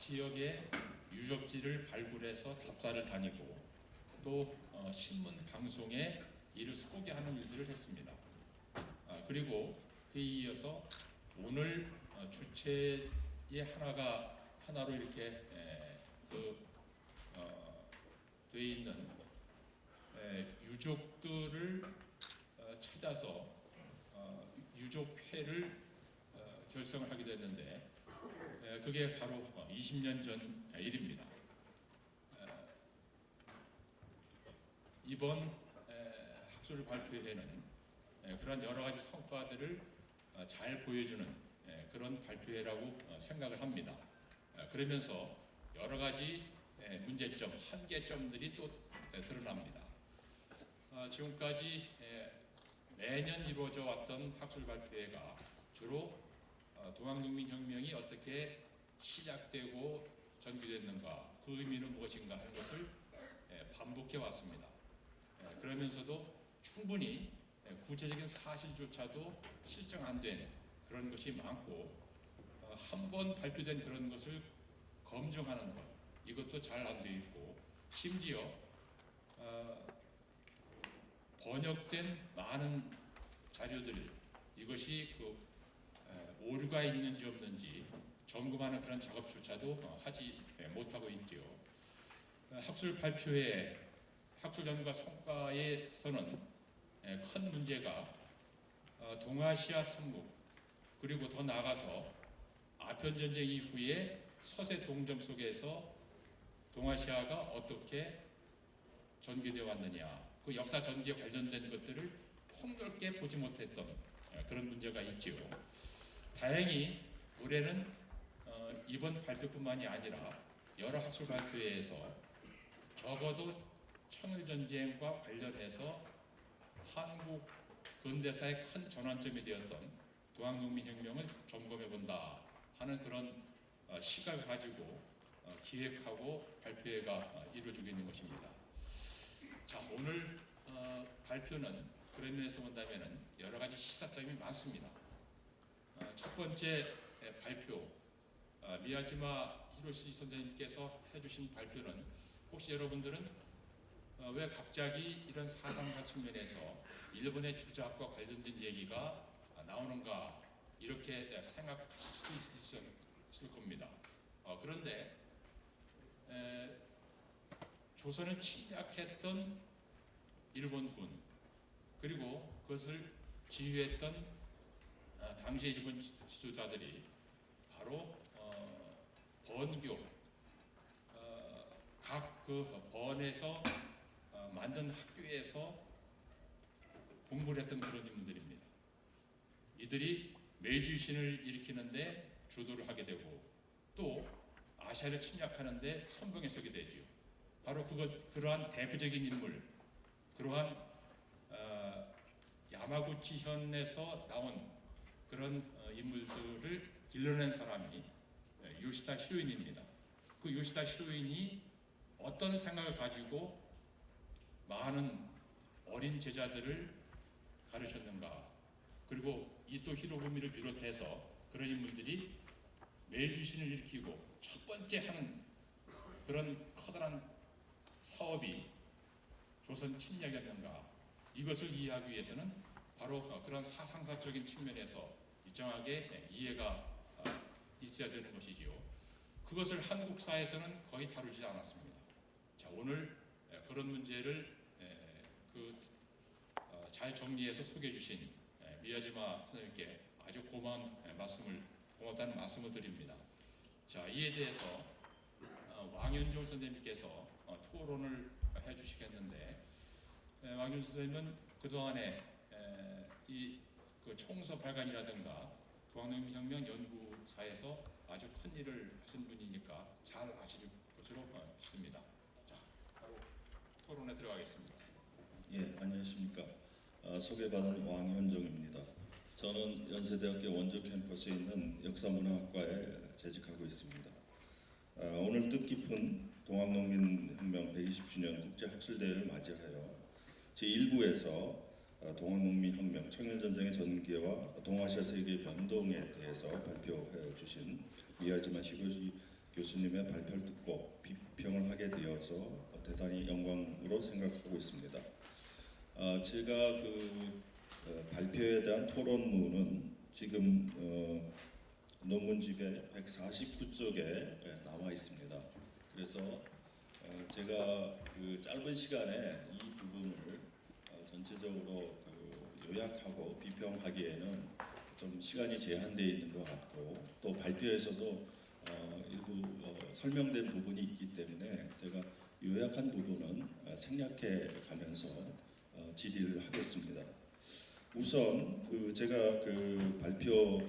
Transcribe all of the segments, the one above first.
지역의 유적지를 발굴해서 답사를 다니고 또 신문 방송에 이를 소개하는 일들을 했습니다. 그리고 그에 이어서 오늘 주체의 하나로 이렇게 돼 있는 유족들을 찾아서 유족회를 결성을 하게 됐는데 그게 바로 20년 전 일입니다. 이번 학술 발표회는 그런 여러 가지 성과들을 잘 보여주는 그런 발표회라고 생각을 합니다. 그러면서 여러 가지 문제점, 한계점들이 또 드러납니다. 지금까지 매년 이루어져 왔던 학술 발표회가 주로 동학농민혁명이 어떻게 시작되고 전개됐는가, 그 의미는 무엇인가 하는 것을 반복해 왔습니다. 그러면서도 충분히 구체적인 사실조차도 실정 안 된 그런 것이 많고 한 번 발표된 그런 것을 검증하는 것, 이것도 잘 안 돼 있고 심지어 번역된 많은 자료들, 이것이 오류가 있는지 없는지 점검하는 그런 작업조차도 하지 못하고 있지요. 학술 발표회, 학술 연구가 성과에서는 큰 문제가 동아시아 삼국, 그리고 더 나아가서 아편전쟁 이후에 서세 동정 속에서 동아시아가 어떻게 전개되어 왔느냐, 그 역사 전개에 관련된 것들을 폭넓게 보지 못했던 그런 문제가 있지요. 다행히 올해는 이번 발표뿐만이 아니라 여러 학술 발표회에서 적어도 청일전쟁과 관련해서 한국 근대사의 큰 전환점이 되었던 동학농민혁명을 점검해본다 하는 그런 시각을 가지고 기획하고 발표회가 이루어지고 있는 것입니다. 자, 오늘 발표는 그런 면에서 본다면 여러 가지 시사점이 많습니다. 첫 번째 발표, 미야지마 히로시 선생님께서 해주신 발표는 혹시 여러분들은 왜 갑자기 이런 사상가 측면에서 일본의 주작과 관련된 얘기가 나오는가, 이렇게 생각하실 수 있을 겁니다. 그런데 조선을 침략했던 일본군, 그리고 그것을 지휘했던 당시 일본 지도자들이 바로 번교, 각 그 번에서 만든 학교에서 공부를 했던 그런 인물들입니다. 이들이 메이지신을 일으키는데 주도를 하게 되고 또 아시아를 침략하는데 선봉에 서게 되지요. 바로 그러한 대표적인 인물, 그러한 야마구치현에서 나온 그런 인물들을 길러낸 사람이 요시다 시로인입니다. 그 요시다 시로인이 어떤 생각을 가지고 많은 어린 제자들을 가르쳤는가, 그리고 이토 히로부미를 비롯해서 그런 인물들이 메이지신을 일으키고 첫 번째 하는 그런 커다란 사업이 조선 침략이었는가, 이것을 이해하기 위해서는 바로 그런 사상사적인 측면에서 일정하게 이해가 있어야 되는 것이지요. 그것을 한국사에서는 거의 다루지 않았습니다. 자, 오늘 그런 문제를 잘 정리해서 소개해 주신 미야지마 선생님께 아주 고맙다는 말씀을 드립니다. 자, 이에 대해서 왕현종 선생님께서 토론을 해 주시겠는데, 왕현종 선생님은 그동안에 그 총서 발간이라든가 동학농민혁명 연구사에서 아주 큰 일을 하신 분이니까 잘 아실 것으로 믿습니다. 자, 바로 토론에 들어가겠습니다. 예, 안녕하십니까. 소개받은 왕현정입니다. 저는 연세대학교 원주 캠퍼스에 있는 역사문화학과에 재직하고 있습니다. 오늘 뜻깊은 동학농민혁명 120주년 국제학술대회를 맞이하여 제1부에서 동학농민혁명, 청일전쟁의 전개와 동아시아 세계의 변동에 대해서 발표해 주신 미야지마 히로시 교수님의 발표를 듣고 비평을 하게 되어서 대단히 영광으로 생각하고 있습니다. 제가 발표에 대한 토론문은 지금 논문집에 149쪽에 나와 있습니다. 그래서 제가 짧은 시간에 이 부분을 전체적으로 요약하고 비평하기에는 좀 시간이 제한되어 있는 것 같고, 또 발표에서도 일부 설명된 부분이 있기 때문에 제가 요약한 부분은 생략해 가면서 질의를 하겠습니다. 우선 제가 발표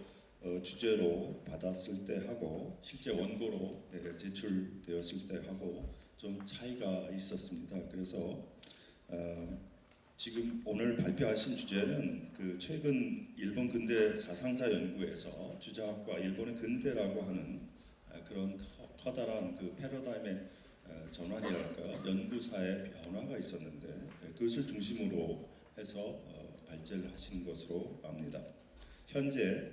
주제로 받았을 때 하고 실제 원고로 제출되었을 때 하고 좀 차이가 있었습니다. 그래서 지금 오늘 발표하신 주제는 최근 일본 근대 사상사 연구에서 주자학과 일본의 근대라고 하는 그런 커다란 패러다임의 전환이랄까, 연구사의 변화가 있었는데 그것을 중심으로 해서 발제를 하신 것으로 압니다. 현재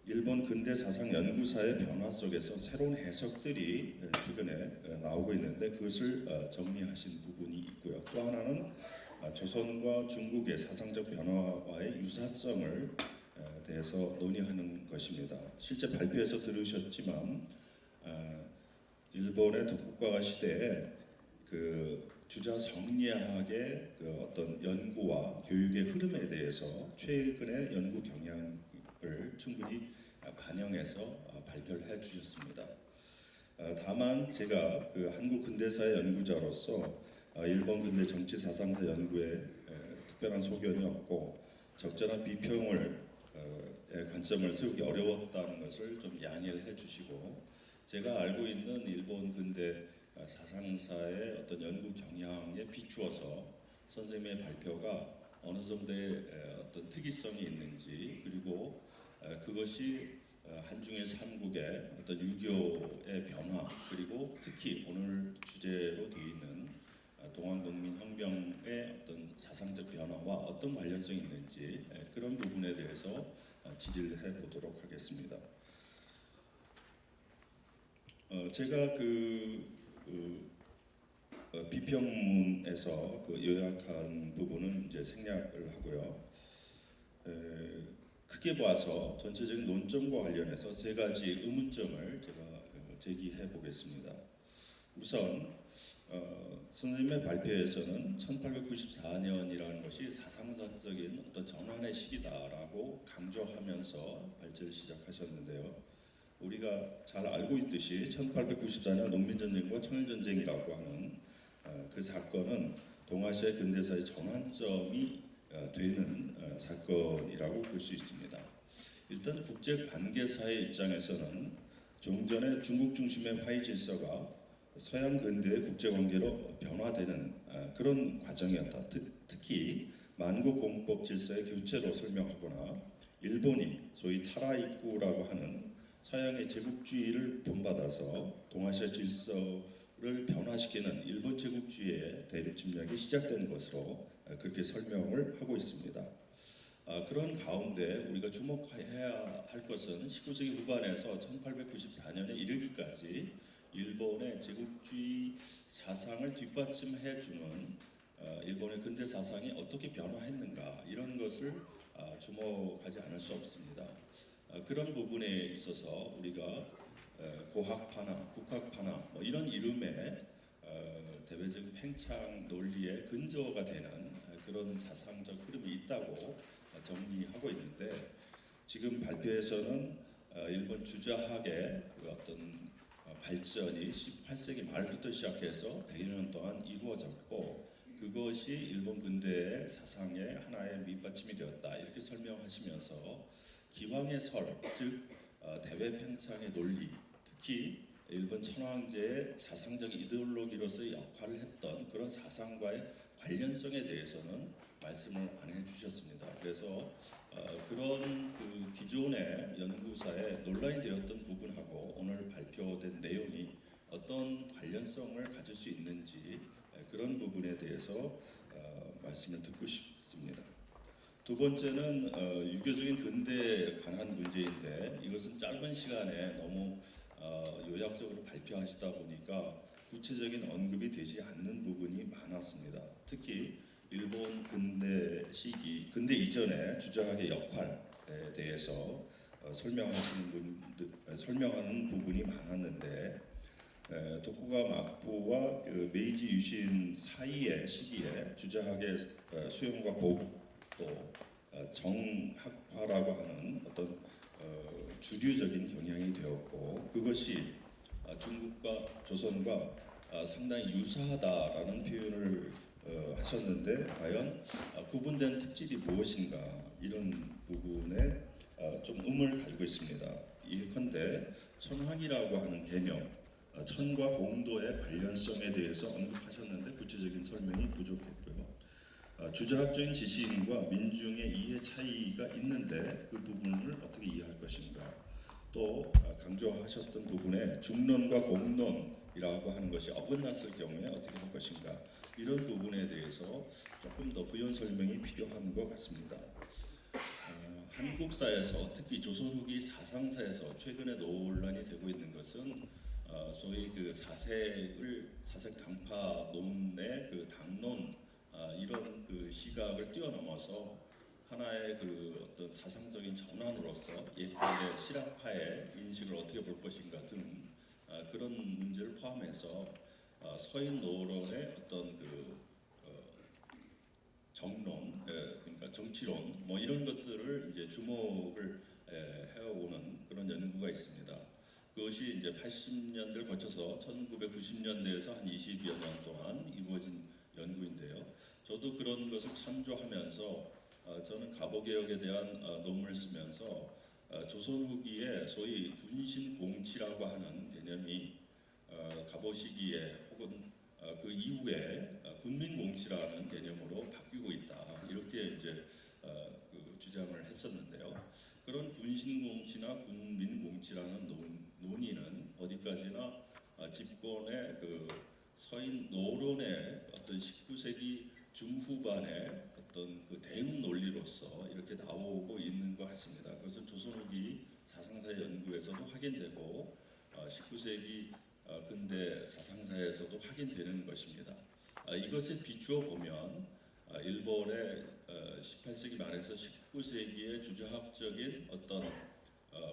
일본 근대 사상 연구사의 변화 속에서 새로운 해석들이 최근에 나오고 있는데 그것을 정리하신 부분이 있고요. 또 하나는 조선과 중국의 사상적 변화와의 유사성을 대해서 논의하는 것입니다. 실제 발표에서 들으셨지만 일본의 도쿠가와 시대에 주자 성리학의 어떤 연구와 교육의 흐름에 대해서 최근의 연구 경향을 충분히 반영해서 발표를 해주셨습니다. 다만 제가 한국 근대사의 연구자로서 일본 근대 정치 사상사 연구에 특별한 소견이 없고 적절한 비평을 관점을 세우기 어려웠다는 것을 좀 양해를 해주시고, 제가 알고 있는 일본 근대 사상사의 어떤 연구 경향에 비추어서 선생님의 발표가 어느 정도의 어떤 특이성이 있는지, 그리고 그것이 한중일 삼국의 어떤 유교의 변화, 그리고 특히 오늘 주제로 되어 있는 동학농민혁명의 어떤 사상적 변화와 어떤 관련성이 있는지 그런 부분에 대해서 질의를 해보도록 하겠습니다. 제가 비평문에서 요약한 부분은 이제 생략을 하고요. 크게 봐서 전체적인 논점과 관련해서 세 가지 의문점을 제가 제기해 보겠습니다. 우선 선생님의 발표에서는 1894년이라는 것이 사상사적인 어떤 전환의 시기다라고 강조하면서 발제를 시작하셨는데요. 우리가 잘 알고 있듯이 1894년 농민전쟁과 청일전쟁이라고 하는 그 사건은 동아시아의 근대사의 전환점이 되는 사건이라고 볼 수 있습니다. 일단 국제관계사의 입장에서는 종전의 중국 중심의 화해 질서가 서양 근대의 국제관계로 변화되는 그런 과정이었다. 특히 만국공법 질서의 교체로 설명하거나 일본이 소위 타라이쿠라고 하는 서양의 제국주의를 본받아서 동아시아 질서를 변화시키는 일본 제국주의의 대륙 침략이 시작된 것으로 그렇게 설명을 하고 있습니다. 그런 가운데 우리가 주목해야 할 것은 19세기 후반에서 1894년에 이르기까지 일본의 제국주의 사상을 뒷받침해주는 일본의 근대 사상이 어떻게 변화했는가, 이런 것을 주목하지 않을 수 없습니다. 그런 부분에 있어서 우리가 고학파나 국학파나 이런 이름의 대외적 팽창 논리의 근저가 되는 그런 사상적 흐름이 있다고 정리하고 있는데, 지금 발표에서는 일본 주자학의 어떤 발전이 18세기 말부터 시작해서 100여 년 동안 이루어졌고 그것이 일본 근대의 사상의 하나의 밑받침이 되었다, 이렇게 설명하시면서 기왕의 설, 즉 대외 팽창의 논리, 특히 일본 천황제의 사상적 이데올로기로서의 역할을 했던 그런 사상과의 관련성에 대해서는 말씀을 안 해주셨습니다. 그래서 그런 기존의 연구사에 논란이 되었던 부분하고 오늘 발표된 내용이 어떤 관련성을 가질 수 있는지 그런 부분에 대해서 말씀을 듣고 싶습니다. 두 번째는 유교적인 근대에 관한 문제인데, 이것은 짧은 시간에 너무 요약적으로 발표하시다 보니까 구체적인 언급이 되지 않는 부분이 많았습니다. 특히 일본 근대 이전의 주저학의 역할에 대해서 설명하는 부분이 많았는데 도쿠가와 마코와 그 메이지 유신 사이의 시기에 주저학의 수용과 보급 또 정학화라고 하는 어떤 주류적인 경향이 되었고 그것이 중국과 조선과 상당히 유사하다라는 표현을 하셨는데 과연 구분된 특질이 무엇인가 이런 부분에 좀 의문을 가지고 있습니다. 예컨대 천황이라고 하는 개념, 천과 공도의 관련성에 대해서 언급하셨는데 구체적인 설명이 부족했고요. 주자학적인 지식인과 민중의 이해 차이가 있는데 그 부분을 어떻게 이해할 것인가. 또 강조하셨던 부분에 중론과 공론이라고 하는 것이 어긋났을 경우에 어떻게 할 것인가. 이런 부분에 대해서 조금 더 부연 설명이 필요한 것 같습니다. 한국사에서 특히 조선 후기 사상사에서 최근에 논란이 되고 있는 것은 소위 그 사색 당파론의 그 당론 이런 그 시각을 뛰어넘어서 하나의 그 어떤 사상적인 전환으로서 예컨대 실학파의 인식을 어떻게 볼 것인가 등 그런 문제를 포함해서 서인 노론의 어떤 그 정론, 그러니까 정치론 뭐 이런 것들을 이제 주목을 해오는 그런 연구가 있습니다. 그것이 이제 80년대를 거쳐서 1990년대에서 한 20여 년 동안 이루어진 연구인데요. 저도 그런 것을 참조하면서 저는 가보개혁에 대한 논문을 쓰면서 조선 후기에 소위 군신공치라고 하는 개념이 가보 시기에 혹은 그 이후에 군민공치라는 개념으로 바뀌고 있다 이렇게 이제 그 주장을 했었는데요. 그런 군신공치나 군민공치라는 논의는 어디까지나 집권의 그 서인 노론의 어떤 19세기 중후반의 어떤 그 대응 논리로서 이렇게 나오고 있는 것 같습니다. 그것은 조선 후기 사상사 연구에서도 확인되고 19세기 근대 사상사에서도 확인되는 것입니다. 이것에 비추어 보면 일본의 18세기 말에서 19세기의 주저학적인 어떤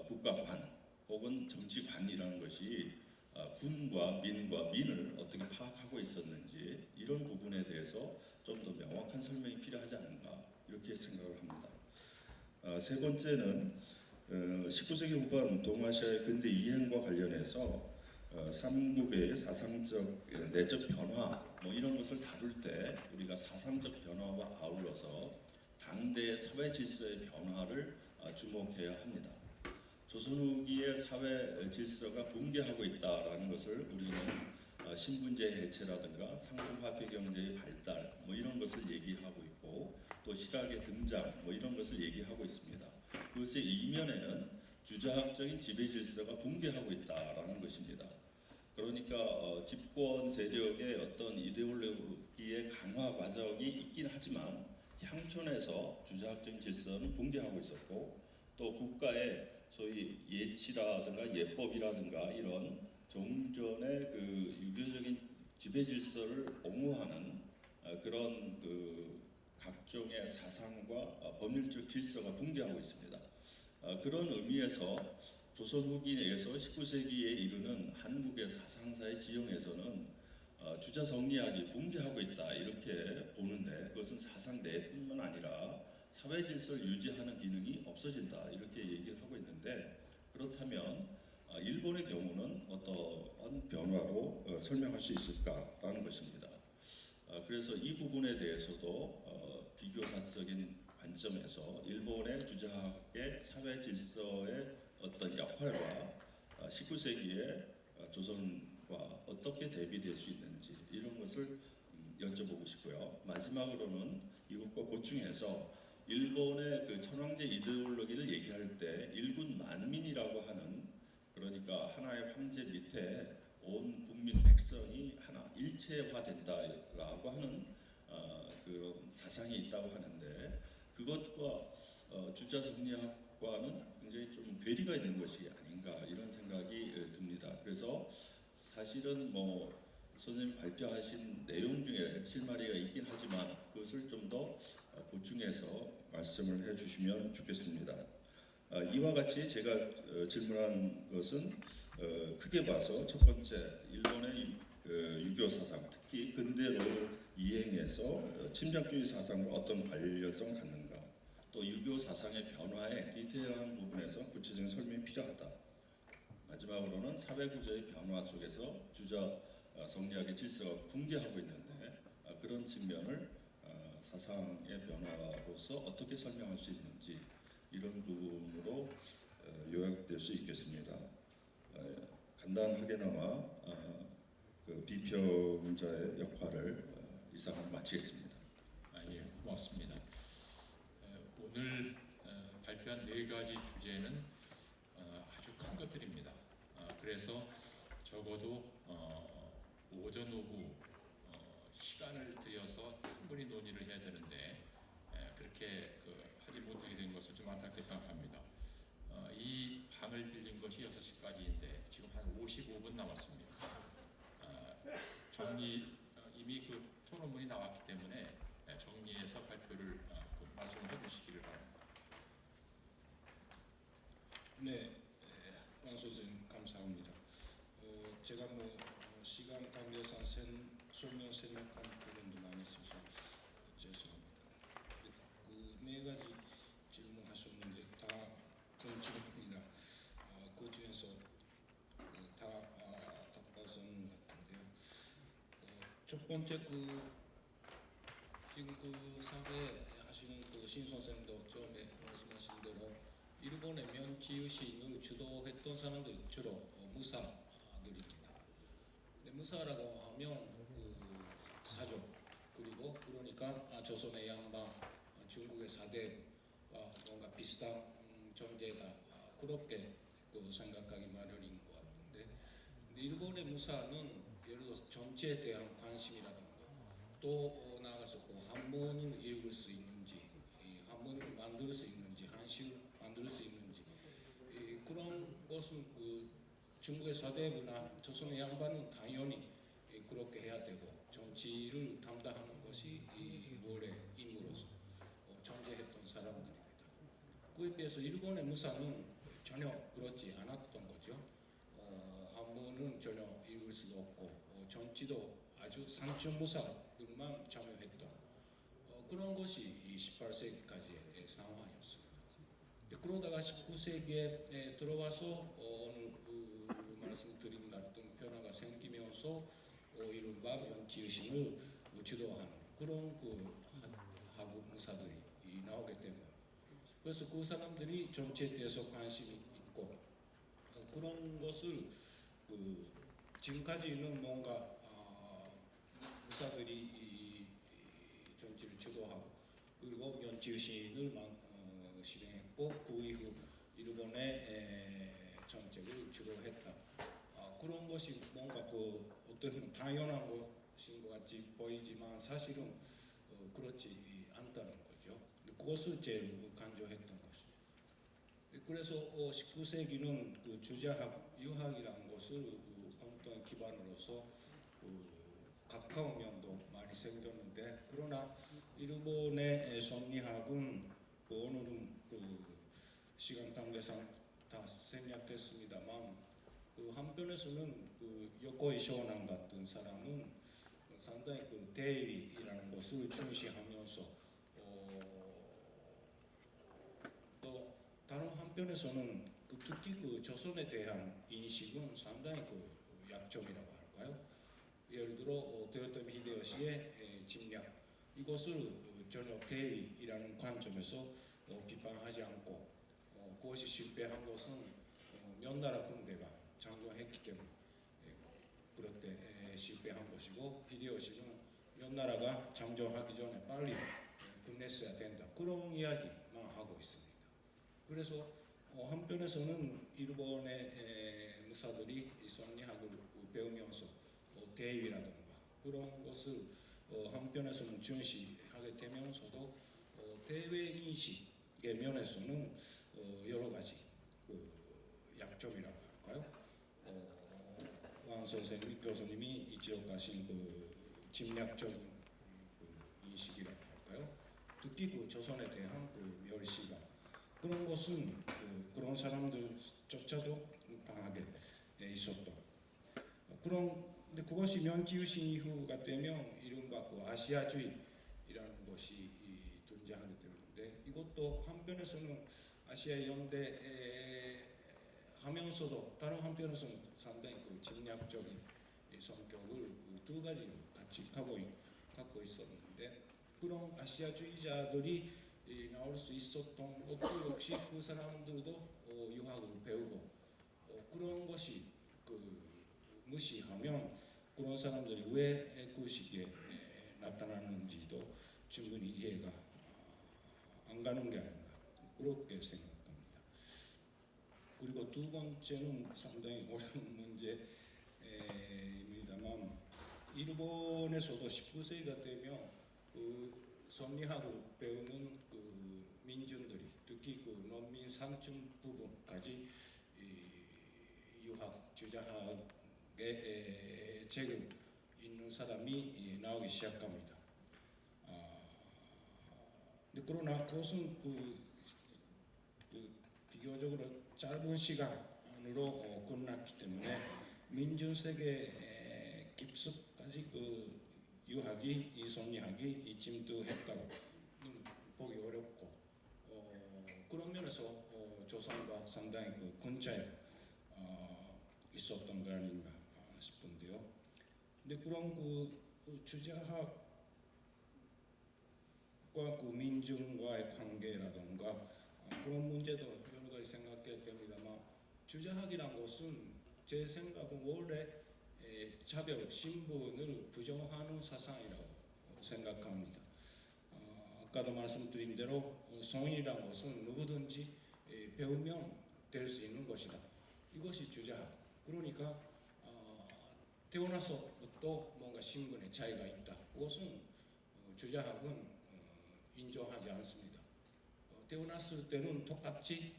국가관 혹은 정치관이라는 것이 군과 민을 어떻게 파악하고 있었는지 이런 부분에 대해서 좀 더 명확한 설명이 필요하지 않은가 이렇게 생각을 합니다. 세 번째는 19세기 후반 동아시아의 근대 이행과 관련해서 삼국의 사상적 내적 변화 뭐 이런 것을 다룰 때 우리가 사상적 변화와 아울러서 당대의 사회 질서의 변화를 주목해야 합니다. 조선 후기의 사회 질서가 붕괴하고 있다라는 것을 우리는 신분제 해체라든가 상품화폐 경제의 발달 뭐 이런 것을 얘기하고 있고 또 실학의 등장 뭐 이런 것을 얘기하고 있습니다. 그것의 이면에는 주자학적인 지배 질서가 붕괴하고 있다라는 것입니다. 그러니까 집권 세력의 어떤 이데올로기의 강화 과정이 있긴 하지만 향촌에서 주자학적인 질서는 붕괴하고 있었고 또 국가의 소위 예치라든가 예법이라든가 이런 종전의 그 유교적인 지배 질서를 옹호하는 그런 그 각종의 사상과 법률적 질서가 붕괴하고 있습니다. 그런 의미에서 조선 후기 내에서 19세기에 이르는 한국의 사상사의 지형에서는 주자 성리학이 붕괴하고 있다 이렇게 보는데 그것은 사상 내뿐만 아니라 사회 질서를 유지하는 기능이 없어진다 이렇게 얘기를 하고 있는데 그렇다면 일본의 경우는 어떠한 변화로 설명할 수 있을까라는 것입니다. 그래서 이 부분에 대해서도 비교사적인 관점에서 일본의 주자학의 사회 질서의 어떤 역할과 19세기의 조선과 어떻게 대비될 수 있는지 이런 것을 여쭤보고 싶고요. 마지막으로는 이것과 보충해서 일본의 그 천황제 이데올로기를 얘기할 때 일군 만민이라고 하는 그러니까 하나의 황제 밑에 온 국민 백성이 하나 일체화된다라고 하는 그런 사상이 있다고 하는데 그것과 주자 정리학과는 굉장히 좀 괴리가 있는 것이 아닌가 이런 생각이 듭니다. 있습니다. 그래서 사실은 뭐 선생님 발표하신 내용 중에 실마리가 있긴 하지만 그것을 좀 더 보충해서 말씀을 해주시면 좋겠습니다. 이와 같이 제가 질문한 것은 크게 봐서 첫 번째 일본의 유교 사상, 특히 근대를 이행해서 침략주의 사상과 어떤 관련성 갖는가, 또 유교 사상의 변화에 디테일한 부분에서 구체적인 설명이 필요하다. 마지막으로는 사회 구조의 변화 속에서 주자 성리학의 질서가 붕괴하고 있는데 그런 측면을 사상의 변화로서 어떻게 설명할 수 있는지 이런 부분으로 요약될 수 있겠습니다. 간단하게나마 그 비평자의 역할을 이상으로 마치겠습니다. 예, 고맙습니다. 오늘 발표한 네 가지 주제는 아주 큰 것들입니다. 그래서 적어도 오전 오후 시간을 들여서 충분히 논의를 해야 되는데 그렇게 하지 못하게 된 것을 좀 안타깝게 생각합니다. 이 방을 빌린 것이 6시까지인데 지금 한 55분 남았습니다. 이미 그 토론문이 나왔기 때문에 정리해서 발표를 말씀을 해주시기를 바랍니다. 네, 황 선생님 감사합니다. 제가 뭐 시간 관계상 설명 생략한 부분도 많이 있어서 죄송합니다. 그 네 가지 질문하셨는데 다 건축입니다. 그 중에서 다 답변 같은데요. 첫 번째 지금 사회 하시는 신 선생도 처음에 말씀하신 대로 일본의 면치유신을 주도했던 사람들 주로 무사들입니다. 무사라고 하면 사족 그리고 그러니까 조선의 양반, 중국의 사대와 뭔가 비슷한 존재다 그렇게 생각하기 마련인 것 같은데 일본의 무사는 예를 들어서 정치에 대한 관심이라든가 또 나아가서 한문을 읽을 수 있는지 한문을 만들 수 있는지 한식을 만들 수 있는지 그런 것은 중국의 사대부나 조선의 양반은 당연히 그렇게 해야 되고 정치를 담당하는 것이 원래 임무로서 존재했던 사람들입니다. 그에 비해서 일본의 무사는 전혀 그렇지 않았던 거죠. 한문은 전혀 읽을 수도 없고 정치도 아주 상층 무사들만 참여했던 그런 것이 18세기까지의 상황이었습니다. 그러다가 19세기에 들어와서 오늘 말씀드린 같은 변화가 생기면서 이른바 면치유신을 주도하는 그런 하급 무사들이 나오게 됩니다. 그래서 그 사람들이 정치에 대해서 관심이 있고 그런 것을 지금까지는 뭔가 무사들이 이 정치를 주도하고 그리고 면치유신을 실행했고 그 이후 일본의 정책을 주도했다. 그런 것이 뭔가 어떤 당연한 것인 것 같이 보이지만 사실은 그렇지 않다는 거죠. 그것을 제일 강조했던 것입니다. 그래서 19세기는 주자학, 유학이라는 것을 공통의 기반으로서 가까운 면도 많이 생겼는데 그러나 일본의 성리학은 오늘은 시간 관계상 다 생략됐습니다만 한편에서는 요코이 쇼난 같은 사람은 상당히 대의라는 것을 중시하면서 또 다른 한편에서는 특히 조선에 대한 인식은 상당히 약점이라고 할까요? 예를 들어 도요토미 히데요시의 침략 이것을 전혀 대의라는 관점에서 비판하지 않고 그것이 실패한 것은 명나라 군대가 장전했기 때문에 그럴 때 실패한 것이고 히데요시는 명나라가 장전하기 전에 빨리 끝냈어야 된다 그런 이야기만 하고 있습니다. 그래서 한편에서는 일본의 무사들이 성리학을 배우면서 대의라든가 그런 것을 한편에서는 중시하게 되면서도 대외 인식의 면에서는 여러 가지 약점이라고 할까요? 선생님, 교수님이 지적하신 그 침략적인 그 인식이라고 할까요? 특히 그 조선에 대한 그 멸시가 그런 것은 그런 사람들조차도 당하게 있었던 근데 그것이 면지유신 이후가 되면 이른바 그 아시아주의라는 것이 존재하게 되는데 이것도 한편에서는 아시아 연대 하면서도 다른 한편에서는 상당히 그 침략적인 성격을 두 가지로 같이 갖고 있었는데 그런 아시아주의자들이 나올 수 있었던 것도 역시 그 사람들도 유학을 배우고 그런 것이 그 무시하면 그런 사람들이 왜 그 시기에 나타나는지도 충분히 이해가 안 가는 게 아닌가 그렇게 생각합니다. 그리고 두 번째는 상당히 어려운 문제입니다만 일본에서도 19세기가 되면 그 선리학을 배우는 그 민중들이 특히 그 농민 상층 부분까지 유학 주자학의 책을 읽는 사람이 나오기 시작합니다. 근데 그러나 그것은 비교적으로 짧은 시간으로 끝났기 때문에 민중세계 깊숙까지 그 유학이 이 선리학이 침투했다고 보기 어렵고 그런 면에서 조선과 상당히 그 근처에 있었던 거 아닌가 싶은데요. 근데 그런 그 주자학과 그 민중과의 관계라던가 그런 문제도 여러 가지 생각해야 됩니다만 주자학이란 것은 제 생각은 원래 차별, 신분을 부정하는 사상이라고 생각합니다. 아까도 말씀드린 대로 성인이란 것은 누구든지 배우면 될 수 있는 것이다. 이것이 주자학. 그러니까 태어나서부터 뭔가 신분의 차이가 있다. 그것은 주자학은 인정하지 않습니다. 태어났을 때는 똑같이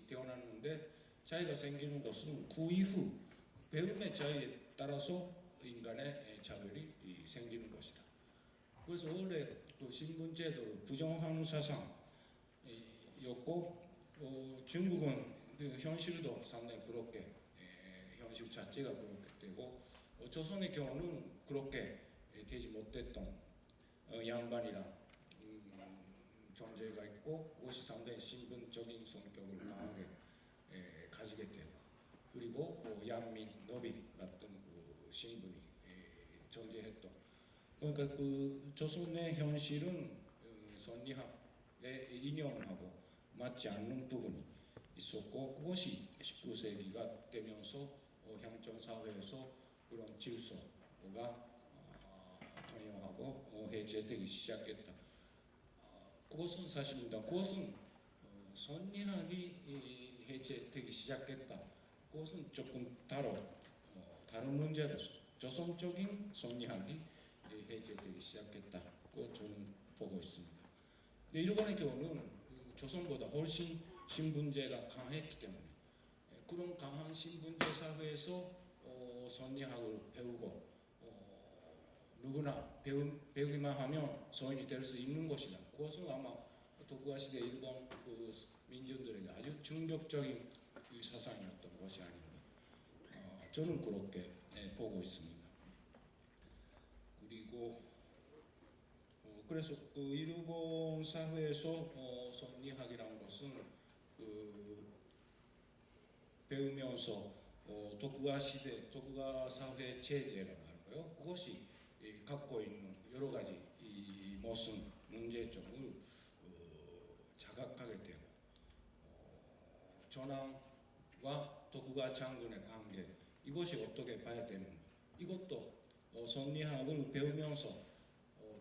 태어났는데 차이가 생기는 것은 그 이후 배움의 차이에 따라서 인간의 차별이 생기는 것이다. 그래서 원래 그 신분제도를 부정하는 사상이었고 중국은 그 현실도 상당히 그렇게 현실 자체가 그렇게 되고 조선의 경우는 그렇게 되지 못했던 양반이란 존재가 있고 그것이 상당히 신분적인 성격을 강하게 가지게 되고 그리고 양민, 노비 같은 그 신분이 존재했던 그러니까 그 조선의 현실은 선리학의 이념하고 맞지 않는 부분이 있었고 그것이 19세기가 되면서 형정사회에서 그런 질서가 통용하고 해제되기 시작했다. 그것은 사실입니다. 그것은 선리학이 해제되기 시작했다. 그것은 조금 다른 문제로서 조선적인 선리학이 해제되기 시작했다고 저는 보고 있습니다. 근데 일본의 경우는 조선보다 훨씬 신분제가 강했기 때문에 그런 강한 신분제 사회에서 선리학을 배우고 누구나 배우기만 하면 성인이 될 수 있는 것이다. 그것은 아마 도쿠가 시대 일본 그 민중들에게 아주 충격적인 사상이었던 것이 아닌가. 저는 그렇게 보고 있습니다. 그리고 그래서 그 일본 사회에서 선리학이라는 것은 배우면서 도쿠가 시대, 도쿠가 사회 체제라고 할까요? 그것이 갖고 있는 여러 가지 이 모순 문제점을 자각하게 되고 전황과 도쿠가 장군의 관계 이것이 어떻게 봐야 되는가 이것도 선리학을 배우면서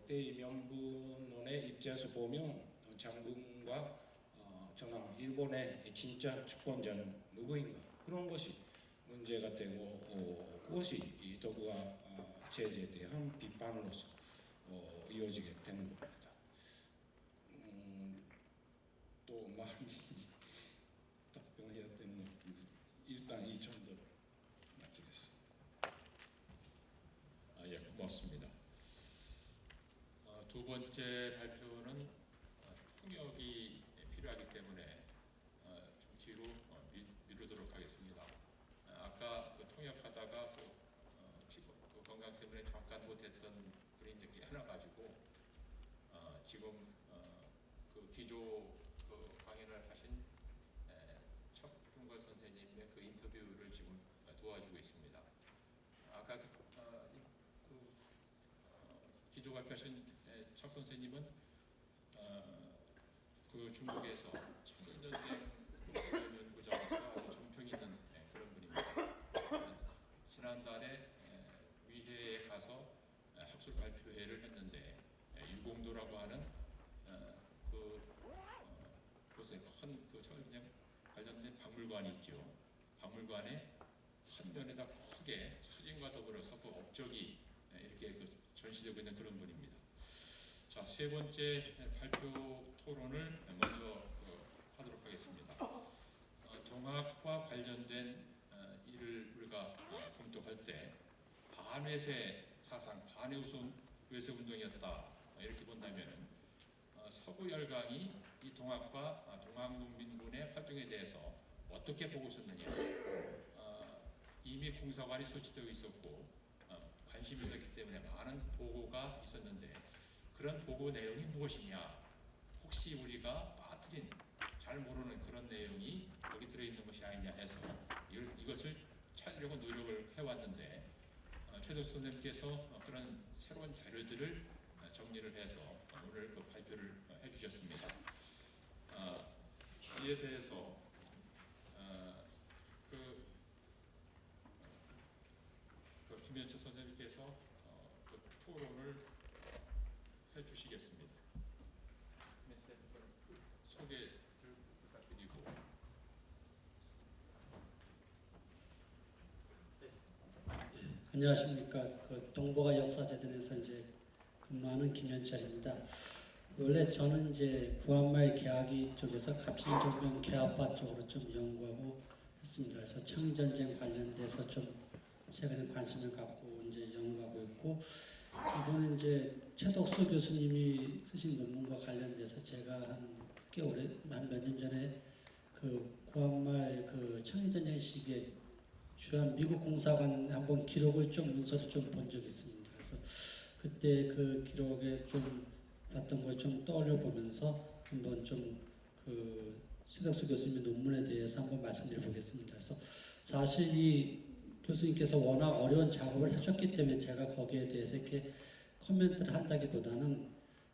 대의명분론의 입장에서 보면 장군과 전황 일본의 진짜 주권자는 누구인가 그런 것이 문제가 되고 그것이 이 도쿠가 체제에 대한 비판으로서 이어지게 되는 겁니다. 또 많이 답변해야 되는 일단 이 정도로 마치겠습니다. 틀림없습니다. 두 번째 발표는 통역이 필요하기 때문에 좀 뒤로 미루도록 하겠습니다. 아까 그 통역하다가 그 건강 때문에 잠깐 못했던 분이 깨어나가지고 지금 그 기조 그 강연을 하신 척중걸 선생님의 그 인터뷰를 지금 도와주고 있습니다. 아까 기조 발표하신 척 선생님은 그 중국에서 청일전쟁 연구자로서 아주 정평 있는 그런 분입니다. 지난달에 위해에 가서 학술 발표회를 했는데 유공도라고 하는 그곳에 큰 그 청일전쟁 관련된 박물관이 있죠. 박물관에 한 면에다 크게 사진과 더불어서 그 업적이 이렇게 전시되고 있는 그런 분입니다. 자, 세 번째 발표 토론을 먼저 하도록 하겠습니다. 동학과 관련된 일을 우리가 검토할 때 반외세 사상, 반외세 운동이었다 이렇게 본다면 서구 열강이 이 동학과 동학농민군의 활동에 대해서 어떻게 보고 있었느냐. 이미 공사관이 설치되어 있었고 관심이 있었기 때문에 많은 보고가 있었는데 그런 보고 내용이 무엇이냐, 혹시 우리가 빠뜨린 잘 모르는 그런 내용이 여기 들어있는 것이 아니냐 해서 이것을 찾으려고 노력을 해왔는데 최덕수 선생님께서 그런 새로운 자료들을 정리를 해서 오늘 그 발표를 해주셨습니다. 이에 대해서 김현철 선생님께서 그 토론을 해주시겠습니다. 소개를 부탁드리고. 안녕하십니까. 동북아 역사재단에서 이제 근무하는 김현철입니다. 원래 저는 이제 구한말 개화기 쪽에서 갑신정병 개화파 쪽으로 좀 연구하고 했습니다. 그래서 청일전쟁 관련돼서 좀 최근에 관심을 갖고 이제 연구하고 있고, 이번에 이제 최덕수 교수님이 쓰신 논문과 관련돼서 제가 한 몇 년 전에 그 구한말 그 청일전쟁 시기에 주한 미국 공사관 한번 기록을 좀 문서를 좀 본 적이 있습니다. 그래서 그때 그 기록에 좀 봤던 걸 좀 떠올려 보면서 한번 좀 그 최덕수 교수님의 논문에 대해서 한번 말씀드려 보겠습니다. 그래서 사실 이 교수님께서 워낙 어려운 작업을 하셨기 때문에 제가 거기에 대해서 이렇게 코멘트를 한다기보다는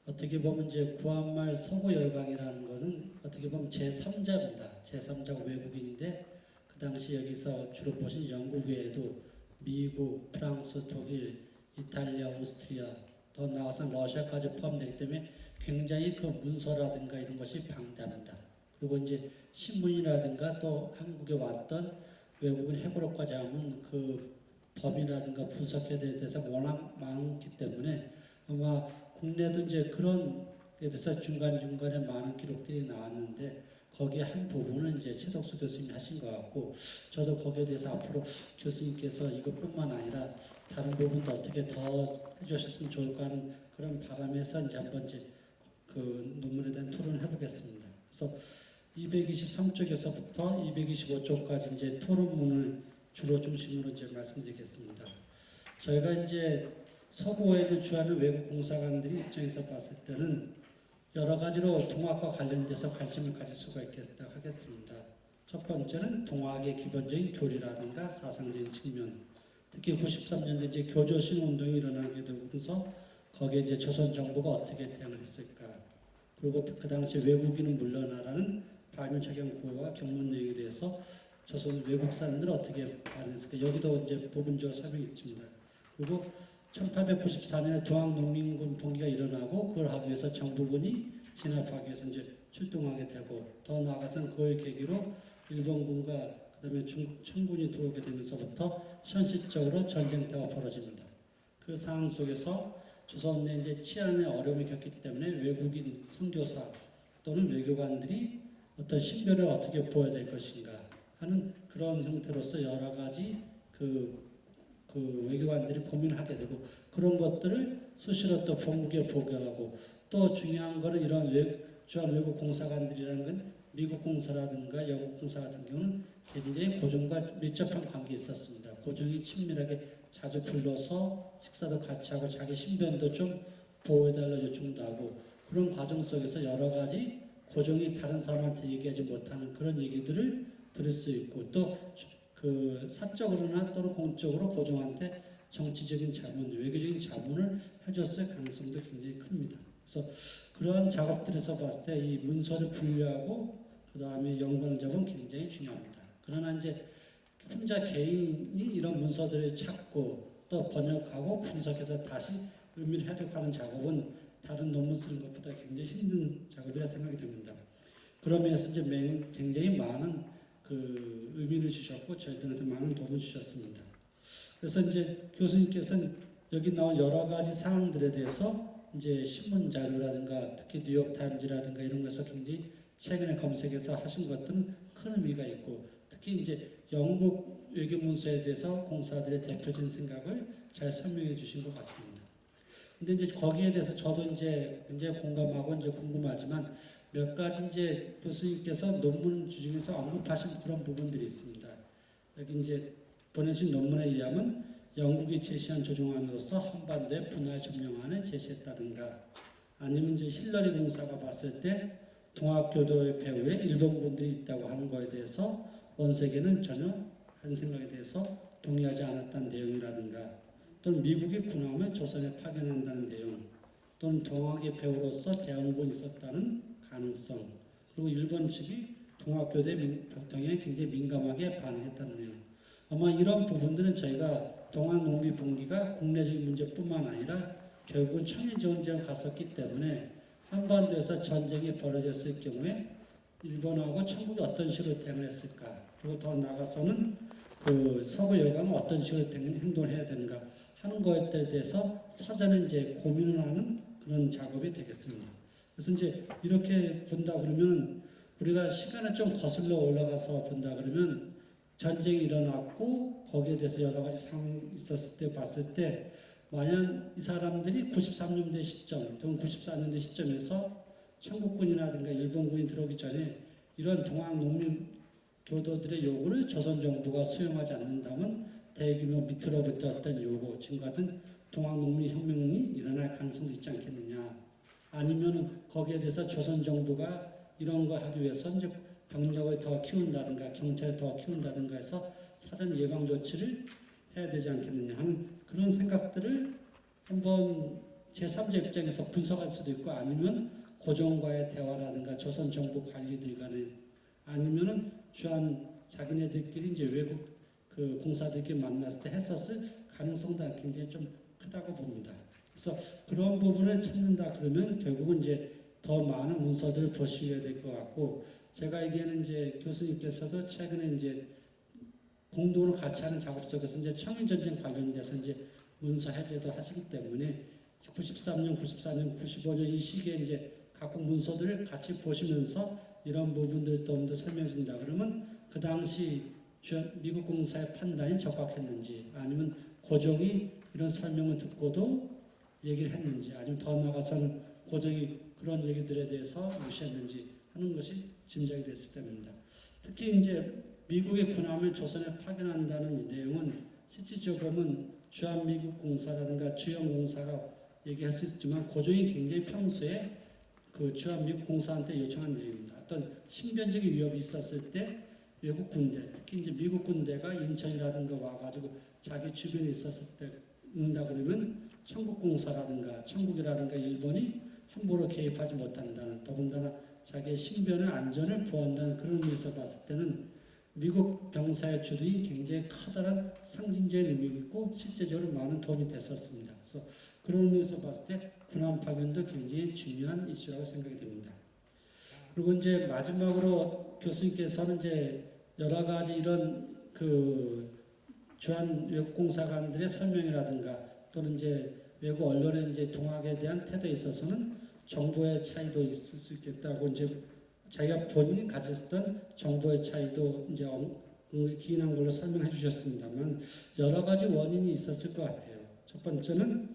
어떻게 보면 이제 구한말 서구 열강이라는 것은 어떻게 보면 제3자입니다. 제3자가 외국인인데 그 당시 여기서 주로 보신 영국 외에도 미국, 프랑스, 독일, 이탈리아, 오스트리아, 더 나아가서 러시아까지 포함되기 때문에 굉장히 그 문서라든가 이런 것이 방대합니다. 그리고 이제 신문이라든가 또 한국에 왔던 외국인 해고로까지 하면 그 범위라든가 분석에 대해서 워낙 많기 때문에 아마 국내도 이제 그런 에 대해서 중간중간에 많은 기록들이 나왔는데 거기에 한 부분은 이제 최덕수 교수님이 하신 것 같고, 저도 거기에 대해서 앞으로 교수님께서 이것뿐만 아니라 다른 부분도 어떻게 더 해주셨으면 좋을까 하는 그런 바람에서 이제 한번 이제 그 논문에 대한 토론을 해보겠습니다. 그래서 223쪽에서부터 225쪽까지 이제 토론문을 주로 중심으로 이제 말씀드리겠습니다. 저희가 이제 서구에 주하는 외국 공사관들이 입장에서 봤을 때는 여러 가지로 동학과 관련돼서 관심을 가질 수가 있겠다 하겠습니다. 첫 번째는 동학의 기본적인 교리라든가 사상적인 측면, 특히 93년대 이제 교조신 운동이 일어나게 되면서 거기에 이제 조선 정부가 어떻게 대응을 했을까, 그리고 그 당시 외국인은 물러나라는 반윤차경 구호와 경문 내용에 대해서 조선 외국 사람들 어떻게 반응했을까, 여기도 이제 부분적으로 설명이 있습니다. 그리고 1894년에 동학농민군 봉기가 일어나고 그걸 하기 위해서 정부군이 진압하기 위해서 이제 출동하게 되고, 더 나아가서는 그걸 계기로 일본군과 그다음에 중국 청군이 들어오게 되면서부터 현실적으로 전쟁터가 벌어집니다. 그 상황 속에서 조선 내 이제 치안에 어려움을 겪기 때문에 외국인 선교사 또는 외교관들이 어떤 신변을 어떻게 보여야 될 것인가 하는 그런 형태로서 여러 가지 그 그 외교관들이 고민하게 되고 그런 것들을 수시로 또 본국에 보고하고 또 중요한 거는 이런 주한 외국 공사관들이라는 건 미국 공사라든가 영국 공사 같은 경우는 굉장히 고종과 밀접한 관계에 있었습니다. 고종이 친밀하게 자주 불러서 식사도 같이 하고 자기 신변도 좀 보호해달라 요청도 하고 그런 과정 속에서 여러 가지 고종이 다른 사람한테 얘기하지 못하는 그런 얘기들을 들을 수 있고 또 그 사적으로나 또는 공적으로 고종한테 정치적인 자문, 외교적인 자문을 해줬을 가능성도 굉장히 큽니다. 그래서 그러한 작업들에서 봤을 때 이 문서를 분류하고 그 다음에 연구하는 작업은 굉장히 중요합니다. 그러나 이제 혼자 개인이 이런 문서들을 찾고 또 번역하고 분석해서 다시 의미를 해석하는 작업은 다른 논문 쓰는 것보다 굉장히 힘든 작업이라 생각이 됩니다. 그러면서 이제 굉장히 많은 그 의미를 주셨고 저희들한테 많은 도움을 주셨습니다. 그래서 이제 교수님께서는 여기 나온 여러 가지 사항들에 대해서 이제 신문 자료라든가 특히 뉴욕 타임즈라든가 이런 것에서 굉장히 최근에 검색해서 하신 것들은 큰 의미가 있고 특히 이제 영국 외교 문서에 대해서 공사들의 대표적인 생각을 잘 설명해 주신 것 같습니다. 근데 이제 거기에 대해서 저도 이제 굉장히 공감하고 이제 궁금하지만 몇 가지 이제 교수님께서 논문 중에서 언급하신 그런 부분들이 있습니다. 여기 이제 보내신 논문에 의하면 영국이 제시한 조정안으로서 한반도의 분할 점령안을 제시했다든가 아니면 이제 힐러리 공사가 봤을 때 동학교도의 배후에 일본군들이 있다고 하는 거에 대해서 원색에는 전혀 한 생각에 대해서 동의하지 않았다는 내용이라든가 또는 미국이 군함을 조선에 파견한다는 내용 또는 동학의 배후로서 대응군이 있었다는 가능성 그리고 일본 측이 동학교대 병에 굉장히 민감하게 반응했다는 내용 아마 이런 부분들은 저희가 동학농비분기가 국내적인 문제뿐만 아니라 결국은 청일전쟁을 갔었기 때문에 한반도에서 전쟁이 벌어졌을 경우에 일본하고 천국이 어떤 식으로 대응했을까 그리고 더 나아가서는 그 서구 여강은 어떤 식으로 행동을 해야 되는가 하는 것들에 대해서 사전에 이제 고민을 하는 그런 작업이 되겠습니다. 그래서 이제 이렇게 본다 그러면 우리가 시간을 좀 거슬러 올라가서 본다 그러면 전쟁이 일어났고 거기에 대해서 여러 가지 상황이 있었을 때 봤을 때 만약 이 사람들이 93년대 시점 또는 94년대 시점에서 청국군이라든가 일본군이 들어오기 전에 이런 동학 농민 교도들의 요구를 조선 정부가 수용하지 않는다면 대규모 밑으로부터 어떤 요구, 지금 같은 동학 농민 혁명이 일어날 가능성도 있지 않겠느냐. 아니면 거기에 대해서 조선 정부가 이런 거 하기 위해서 이제 병력을 더 키운다든가 경찰을 더 키운다든가 해서 사전 예방 조치를 해야 되지 않겠느냐 하는 그런 생각들을 한번 제3자 입장에서 분석할 수도 있고 아니면 고종과의 대화라든가 조선 정부 관리들 간에 아니면은 주한 자기네들끼리 이제 외국 그 공사들끼리 만났을 때 했었을 가능성도 굉장히 좀 크다고 봅니다. 그래서 그런 부분을 찾는다 그러면 결국은 이제 더 많은 문서들을 보셔야 될 것 같고 제가 알기에는 이제 교수님께서도 최근에 이제 공동으로 같이 하는 작업 속에서 이제 청일전쟁 관련돼서 이제 문서 해제도 하시기 때문에 93년, 94년, 95년 이 시기에 이제 각국 문서들을 같이 보시면서 이런 부분들을 좀 더 설명해 준다 그러면 그 당시 미국 공사의 판단이 적합했는지 아니면 고종이 이런 설명을 듣고도 얘기를 했는지 아니면 더 나아가서는 고종이 그런 얘기들에 대해서 무시했는지 하는 것이 짐작이 됐을 때입니다. 특히 이제 미국의 군함을 조선에 파견한다는 내용은 실질적으로는 주한미국 공사라든가 주영공사가 얘기할 수 있지만 고종이 굉장히 평소에 그 주한미국 공사한테 요청한 내용입니다. 어떤 신변적인 위협이 있었을 때 외국 군대, 특히 이제 미국 군대가 인천이라든가 와가지고 자기 주변에 있었을 때 있다 그러면 청국공사라든가 청국이라든가 일본이 함부로 개입하지 못한다는 더군다나 자기의 신변의 안전을 보호한다는 그런 의미에서 봤을 때는 미국 병사의 주둔이 굉장히 커다란 상징적인 의미가 있고 실제적으로 많은 도움이 됐었습니다. 그래서 그런 의미에서 봤을 때 군함 파견도 굉장히 중요한 이슈라고 생각이 됩니다. 그리고 이제 마지막으로 교수님께서는 이제 여러 가지 이런 그 주한 외국공사관들의 설명이라든가 또는 이제 외국 언론의 이제 동학에 대한 태도에 있어서는 정보의 차이도 있을 수 있겠다고 이제 자기가 본인이 가졌던 정보의 차이도 이제 기인한 걸로 설명해 주셨습니다만 여러 가지 원인이 있었을 것 같아요. 첫 번째는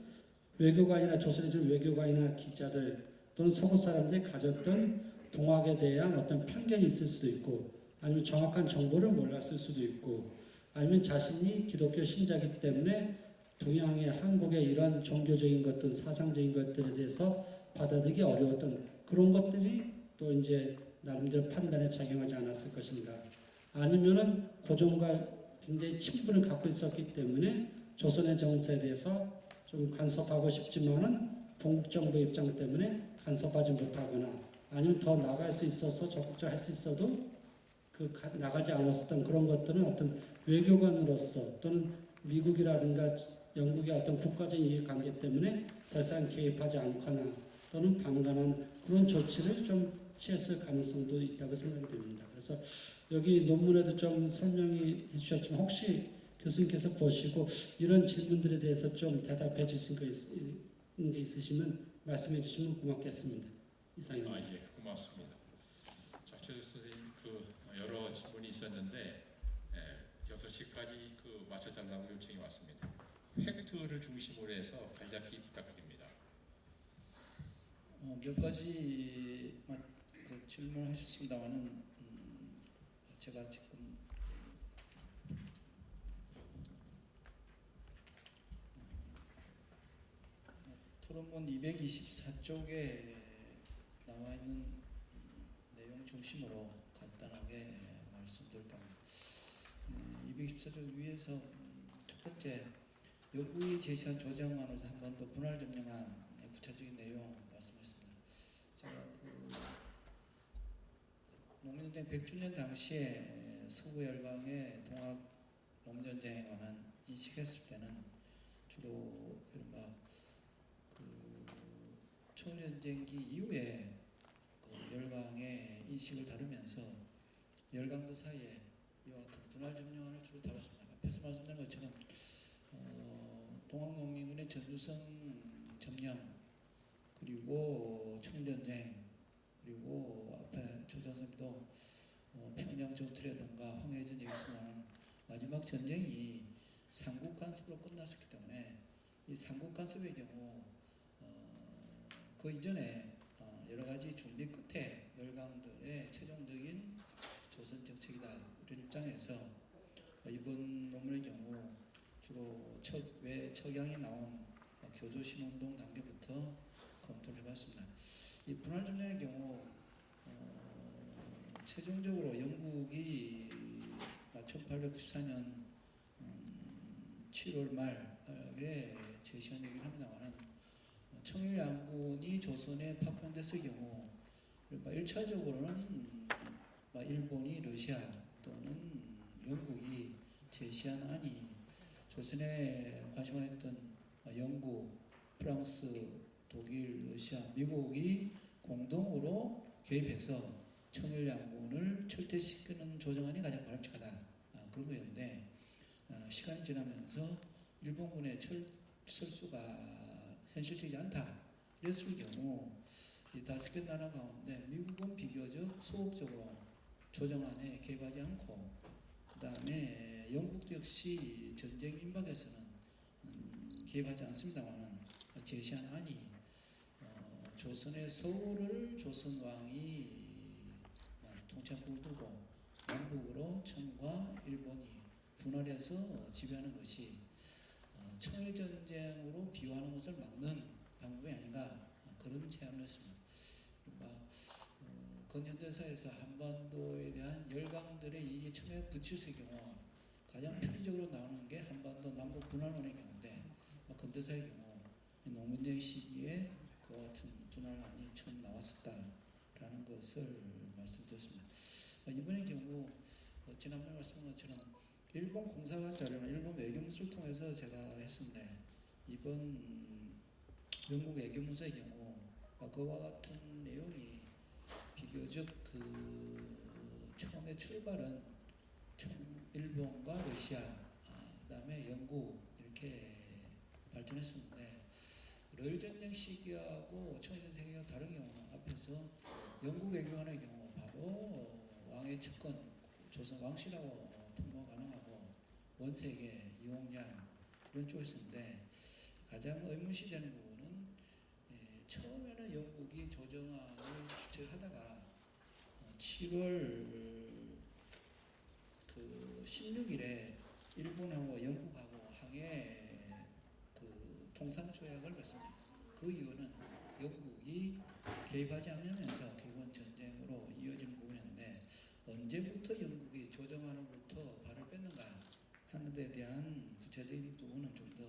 외교관이나 조선의 외교관이나 기자들 또는 서구 사람들이 가졌던 동학에 대한 어떤 편견이 있을 수도 있고 아니면 정확한 정보를 몰랐을 수도 있고 아니면 자신이 기독교 신자이기 때문에 동양의 한국의 이런 종교적인 것들, 사상적인 것들에 대해서 받아들이기 어려웠던 그런 것들이 또 이제 나름대로 판단에 작용하지 않았을 것인가. 아니면은 고종과 굉장히 친분을 갖고 있었기 때문에 조선의 정세에 대해서 좀 간섭하고 싶지만은 동국 정부 입장 때문에 간섭하지 못하거나 아니면 더 나갈 수 있어서 적극적으로 할 수 있어도 나가지 않았었던 그런 것들은 어떤 외교관으로서 또는 미국이라든가 영국의 어떤 국가적인 이해관계 때문에 더 이상 개입하지 않거나 또는 방관한 그런 조치를 좀 취했을 가능성도 있다고 생각이 됩니다. 그래서 여기 논문에도 좀 설명해 주셨지만 혹시 교수님께서 보시고 이런 질문들에 대해서 좀 대답해 주신 게 있으시면 말씀해 주시면 고맙겠습니다. 이상입니다. 예, 고맙습니다. 자, 최 선생님 여러 질문이 있었는데 6시까지 맞춰달라고 요청이 왔습니다. 팩트를 중심으로 해서 간략히 부탁드립니다. 몇 가지 질문하셨습니다만은 제가 지금 토론본 224쪽에 나와 있는 내용 중심으로 간단하게 말씀드릴 겁니다. 224쪽 위에서 첫 번째 여부이 제시한 조정안으로서 한반도 분할 점령안의 구체적인 내용 말씀했습니다. 제가 농민전쟁 100주년 당시에 서구 열강의 동학 농민전쟁에 관한 인식했을 때는 주로 이른바 청일전쟁기 이후에 열강의 인식을 다루면서 열강들 사이에 이와 같은 분할 점령안을 주로 다뤘습니다. 앞에서 말씀드린 것처럼 동학농민군의 전주성 점령 그리고 청일전쟁 그리고 앞에 조선생도 평양 전투라든가 황해전 얘기했지만 마지막 전쟁이 삼국 간섭으로 끝났었기 때문에 이 삼국 간섭의 경우 그 이전에 여러 가지 준비 끝에 열강들의 최종적인 조선 정책이다 이런 입장에서 이번 논문의 경우 주로 척양이 나온 교조신운동 단계부터 검토를 해봤습니다. 이 분할 점령의 경우 최종적으로 영국이 1894년 7월 말에 제시한 얘기를 합니다만 청일 양군이 조선에 파견됐을 경우 1차적으로는 일본이 러시아 또는 영국이 제시한 안이 조선에 관심하였던 영국, 프랑스, 독일, 러시아, 미국이 공동으로 개입해서 청일 양군을 철퇴시키는 조정안이 가장 바람직하다. 그런 거였는데 시간이 지나면서 일본군의 철수가 현실적이지 않다. 이랬을 경우 이 5개 나라 가운데 미국은 비교적 소극적으로 조정안에 개입하지 않고 그 다음에 영국도 역시 전쟁 임박에서는 개입하지 않습니다만 제시한 안이 조선의 서울을 조선왕이 통치권을 두고 남북으로 청과 일본이 분할해서 지배하는 것이 청일전쟁으로 비유하는 것을 막는 방법이 아닌가 그런 제안을 했습니다. 근현대사에서 한반도에 대한 열강들의 이익에 처음에 부딪힐 경우 가장 편의적으로 나오는 게 한반도 남북 분할론의 경우인데 근대사의 경우 농민전쟁 시기에 그와 같은 분할론이 처음 나왔었다라는 것을 말씀드렸습니다. 이번의 경우 지난번에 말씀한 것처럼 일본 공사관 자료나 일본 외교문서를 통해서 제가 했는데 이번 영국 외교문서의 경우 그와 같은 내용이 비교적 처음에 출발은 일본과 러시아, 그 다음에 영국 이렇게 발전했었는데 러일전쟁 시기하고 청일전쟁 시기가 다른 경우 앞에서 영국 외교관의 경우 바로 왕의 측근 조선 왕실하고 통보가 가능하고 원세계, 이용량 이런 쪽에 있었는데 가장 의문시되는 부분은 처음에는 영국이 조정안을 주최하다가 7월 그 16일에 일본하고 영국하고 항해 그 통상조약을 맺습니다. 그 이유는 영국이 개입하지 않으면서 결국은 전쟁으로 이어지는 부분인데 언제부터 영국이 조정안으로부터 발을 뺐는가 하는 데 대한 구체적인 부분은 좀 더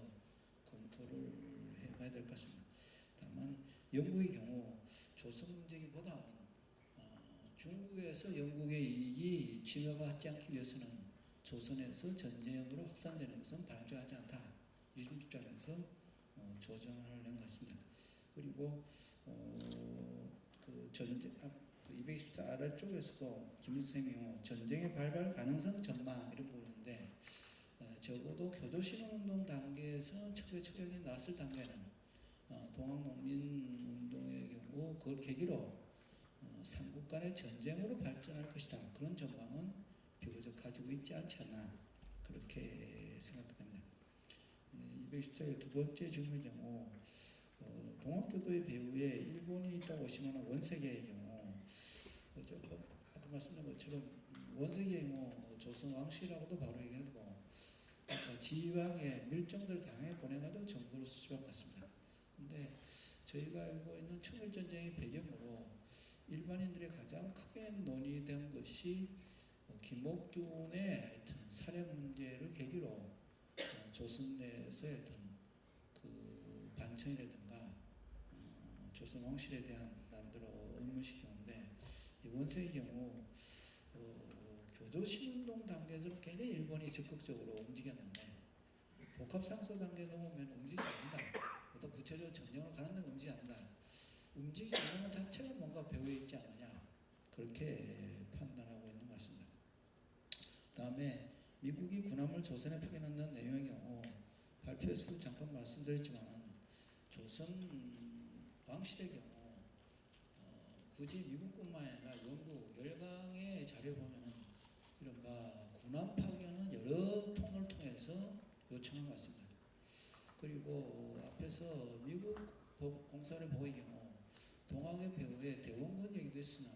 검토를 해봐야 될 것 같습니다. 다만 영국의 경우 조선 문제기보다는 중국에서 영국의 이익이 침해받지 않기 위해서는 조선에서 전쟁으로 확산되는 것은 바람직하지 않다. 이런 입장에서 조정안을 낸 것 같습니다. 그리고 그 전쟁 그 224 아래쪽에서도 김일성 선생님이 전쟁의 발발 가능성 전망 이런 부분인데 적어도 교조신혼운동 단계에서 처형이 났을 단계는 동학농민운동의 경우 그걸 계기로 삼국 간의 전쟁으로 발전할 것이다. 그런 전망은 비교적 가지고 있지 않지 않나 그렇게 생각됩니다. 210장의 두 번째 질문의 경우 동학교도의 배후에 일본인이 있다고 의심하는 원세계의 경우 아까 말씀드린 것처럼 원세계의 조선 왕실하고도 바로 얘기하고 지방의 밀정들 당에 보내가지고 정보를 수집한 것 같습니다. 근데 저희가 알고 있는 청일전쟁의 배경으로 일반인들이 가장 크게 논의된 것이 김옥균의 하여튼 살해 문제를 계기로 조선 내에서의 어떤 그 반청이라든가 조선 왕실에 대한 나름대로 의문식 경우인데 원세의 경우 교조신운동 단계에서는 굉장히 일본이 적극적으로 움직였는데 복합상소 단계에 넘으면 움직이지 않는다. 보다 구체적으로 전쟁으로 가는 데는 움직이지 않는다. 움직이지 않는 것 자체가 뭔가 배후에 있지 않느냐 그렇게 판단하고 있는 것 같습니다. 다음에 미국이 군함을 조선에 파견한다는 내용의 경우 발표에서도 잠깐 말씀드렸지만 조선 왕실의 경우 굳이 미국뿐만 아니라 영국 열강의 자료에 보면은 이른바 군함 파견은 여러 통로를 통해서 요청한 것 같습니다. 그리고 앞에서 미국 공사를 보의 경우 동학의 배후에 대원군 얘기도 있으나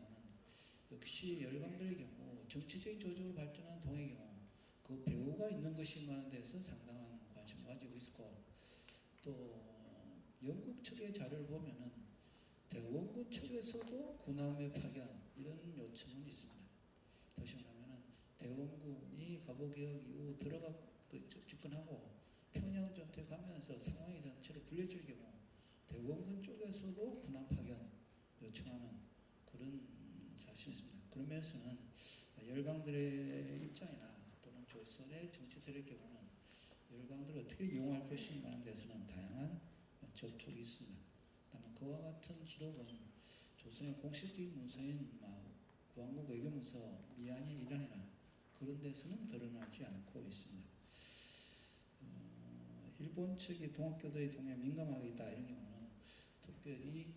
역시 열강들의 경우 정치적인 조직으로 발전한 동의 경우 그 배후가 있는 것인가 하는 데서 상당한 관심을 가지고 있고 또 영국 측의 자료를 보면은 대원군 측에서도 군함의 파견 이런 요청은 있습니다. 다시 말하면은 대원군이 갑오개혁 이후 들어가 집권하고 평양 전투에 가면서 상황이 전체로 불려질 경우 대원군 쪽에서도 군함 파견 요청하는 그런 사실이 있습니다. 그런 면에서는 열강들의 입장이나 또는 조선의 정치 세력의 경우는 열강들을 어떻게 이용할 것인가 하는 데서는 다양한 접촉이 있습니다. 다만 그와 같은 기록은 조선의 공식적인 문서인 구한국 외교문서 미안의 일환이나 그런 데서는 드러나지 않고 있습니다. 일본 측이 동학교도의 동해에 민감하게 있다 이런 경우는 특별히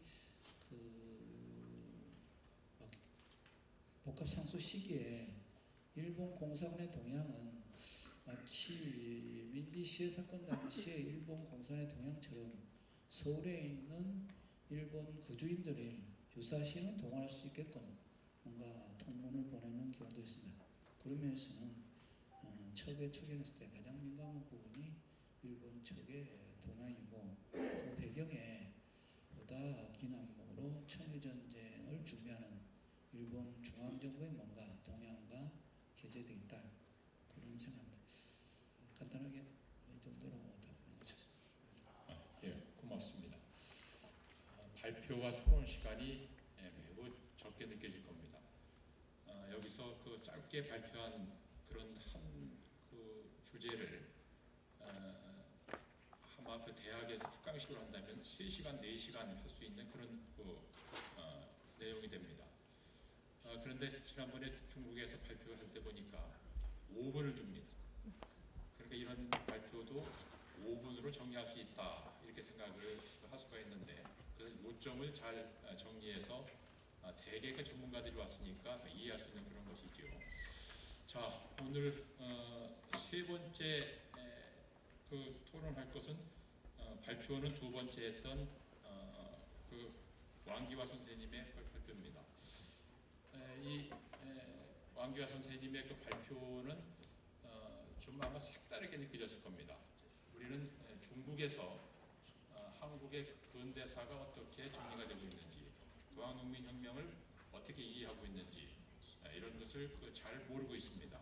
복합상소 시기에 일본 공사관의 동향은 마치 민비 시해 사건 당시에 일본 공사관의 동향처럼 서울에 있는 일본 거주인들을 유사시에는 동원할 수 있게끔 뭔가 통문을 보내는 경우도 있습니다. 그런 면에서는 척에 처경했을 때 가장 민감한 부분이 일본 척의 동향이고 그 배경에 보다 긴 안목으로 청일전쟁을 준비하는 일본 중앙정부의 뭔가 동향과 개재되어 있다. 그런 생각입니다. 간단하게 이 정도로 답변을 드렸습니다. 예, 고맙습니다. 발표와 토론 시간이 매우 적게 느껴질 겁니다. 여기서 그 짧게 발표한 그런 한 그 주제를 아마 그 대학에서 특강식으로 한다면 3시간, 4시간 할 수 있는 그런 내용이 됩니다. 그런데 지난번에 중국에서 발표할 때 보니까 5분을 줍니다. 그러니까 이런 발표도 5분으로 정리할 수 있다 이렇게 생각을 할 수가 있는데 그 요점을 잘 정리해서 대개 그 전문가들이 왔으니까 이해할 수 있는 그런 것이죠. 자, 오늘 세 번째 그 토론할 것은 발표는 두 번째 했던 그 왕기화 선생님의 발표입니다. 이 왕기화 선생님의 그 발표는 좀 아마 색다르게 느껴졌을 겁니다. 우리는 중국에서 한국의 근대사가 어떻게 정리가 되고 있는지, 동학농민혁명을 어떻게 이해하고 있는지 이런 것을 잘 모르고 있습니다.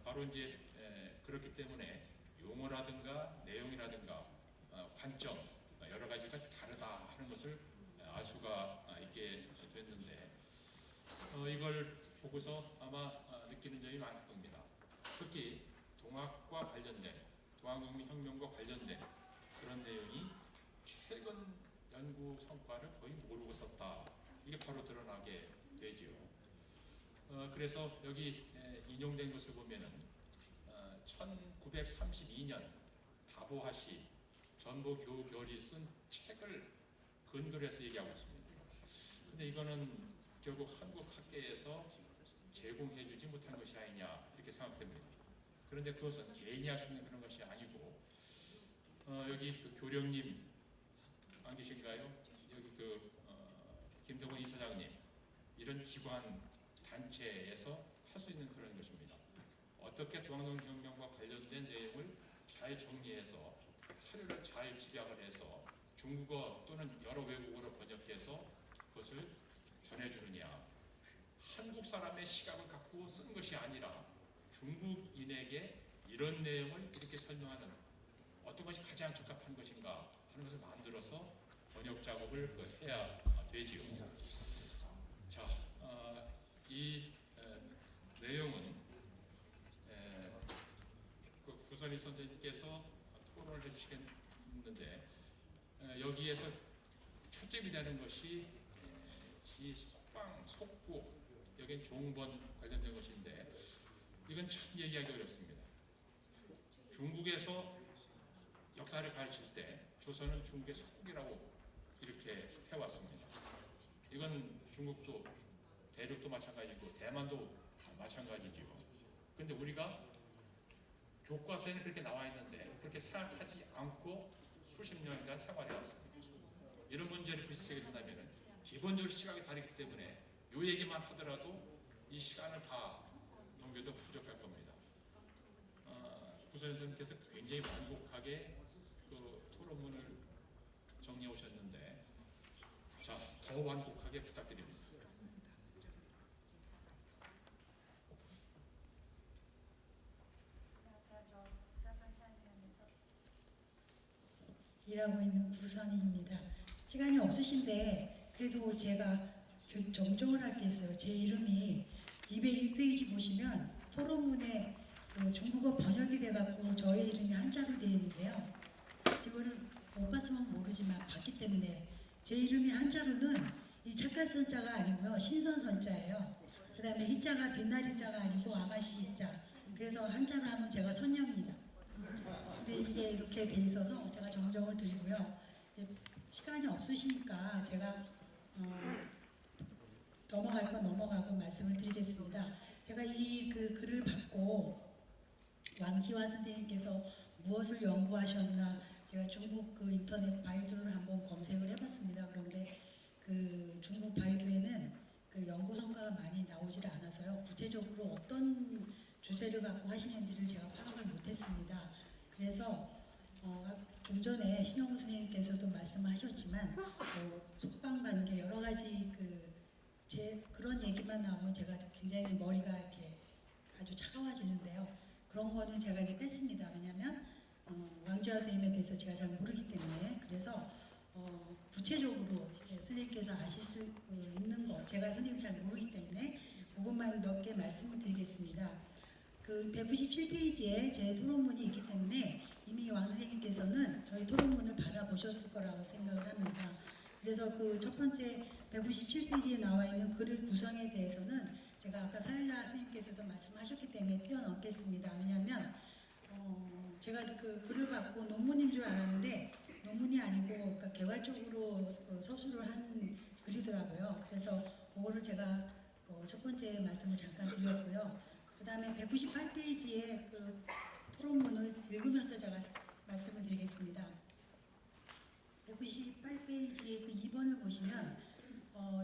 바로 이제 그렇기 때문에 용어라든가 내용이라든가 관점 여러 가지가 다르다 하는 것을 알 수가 있게 됐는데 이걸 보고서 아마 느끼는 점이 많을 겁니다. 특히 동학과 관련된 동학농민혁명과 관련된 그런 내용이 최근 연구 성과를 거의 모르고 썼다. 이게 바로 드러나게 되지요. 그래서 여기 인용된 것을 보면은 1932년 다보하시 전보교결이 쓴 책을 근거로 해서 얘기하고 있습니다. 근데 이거는 결국 한국 학계에서 제공해주지 못한 것이 아니냐 이렇게 생각됩니다. 그런데 그것은 개인이 할 수 있는 그런 것이 아니고 여기 그 교령님 안 계신가요? 여기 그 김동훈 이사장님 이런 기관 단체에서 할 수 있는 그런 것입니다. 어떻게 동학농민혁명과 관련된 내용을 잘 정리해서 사료를 잘 집약을 해서 중국어 또는 여러 외국어로 번역해서 그것을 전해주느냐. 한국 사람의 시각을 갖고 쓴 것이 아니라 중국인에게 이런 내용을 이렇게 설명하는 어떤 것이 가장 적합한 것인가 하는 것을 만들어서 번역 작업을 해야 되지요. 자, 이 내용은 그 구선희 선생님께서 토론을 해주시겠는데 여기에서 초점이 되는 것이 이 속방, 속고 여긴 종번 관련된 것인데 이건 참 얘기하기 어렵습니다. 중국에서 역사를 가르칠 때 조선은 중국의 속국이라고 이렇게 해왔습니다. 이건 중국도 대륙도 마찬가지고 대만도 마찬가지지요. 그런데 우리가 교과서에는 그렇게 나와 있는데 그렇게 생각하지 않고 수십 년간 생활해 왔습니다. 이런 문제를 부딪히게 된다면 기본적으로 시각이 다르기 때문에 이 얘기만 하더라도 이 시간을 다 넘겨도 부족할 겁니다. 구선 선생님께서 굉장히 완곡하게 그 토론문을 정리해 오셨는데 자, 더 완곡하게 부탁드립니다. 일하고 있는 구선희입니다. 시간이 없으신데 그래도 제가 정정을 할 게 있어요. 제 이름이 201페이지 보시면 토론문에 중국어 번역이 돼갖고 저의 이름이 한자로 되어 있는데요. 이거를 못 봤으면 모르지만 봤기 때문에 제 이름이 한자로는 이 착가선자가 아니고요. 신선선자예요. 그 다음에 희자가 빛나리자가 아니고 아가씨 희자. 그래서 한자로 하면 제가 선녀입니다. 근데 이게 이렇게 돼 있어서 제가 정정을 드리고요. 시간이 없으시니까 제가 넘어갈 건 넘어가고 말씀을 드리겠습니다. 제가 이 글을 받고 왕지화 선생님께서 무엇을 연구하셨나 제가 중국 그 인터넷 바이두를 한번 검색을 해봤습니다. 그런데 그 중국 바이두에는 그 연구 성과가 많이 나오질 않아서요. 구체적으로 어떤 주제를 갖고 하시는지를 제가 파악을 못했습니다. 그래서 좀 전에 신영우 선생님께서도 말씀하셨지만 속방관계 여러 가지 그런 얘기만 나오면 제가 굉장히 머리가 이렇게 아주 차가워지는데요. 그런 거는 제가 이제 뺐습니다. 왜냐하면 왕지화 선생님에 대해서 제가 잘 모르기 때문에 그래서 구체적으로 선생님께서 아실 수 있는 거 제가 선생님 잘 모르기 때문에 그것만 몇 개 말씀을 드리겠습니다. 그 197페이지에 제 토론문이 있기 때문에 이미 왕 선생님께서는 저희 토론문을 받아보셨을 거라고 생각을 합니다. 그래서 그 첫 번째 197페이지에 나와 있는 글의 구성에 대해서는 제가 아까 사회자 선생님께서도 말씀하셨기 때문에 뛰어넘겠습니다. 왜냐하면 제가 그 글을 받고 논문인 줄 알았는데 논문이 아니고 그러니까 개괄적으로 서술을 한 글이더라고요. 그래서 그거를 제가 첫 번째 말씀을 잠깐 드렸고요. 그 그다음에 198페이지의 그 토론문을 읽으면서 제가 말씀을 드리겠습니다. 198페이지의 그 2번을 보시면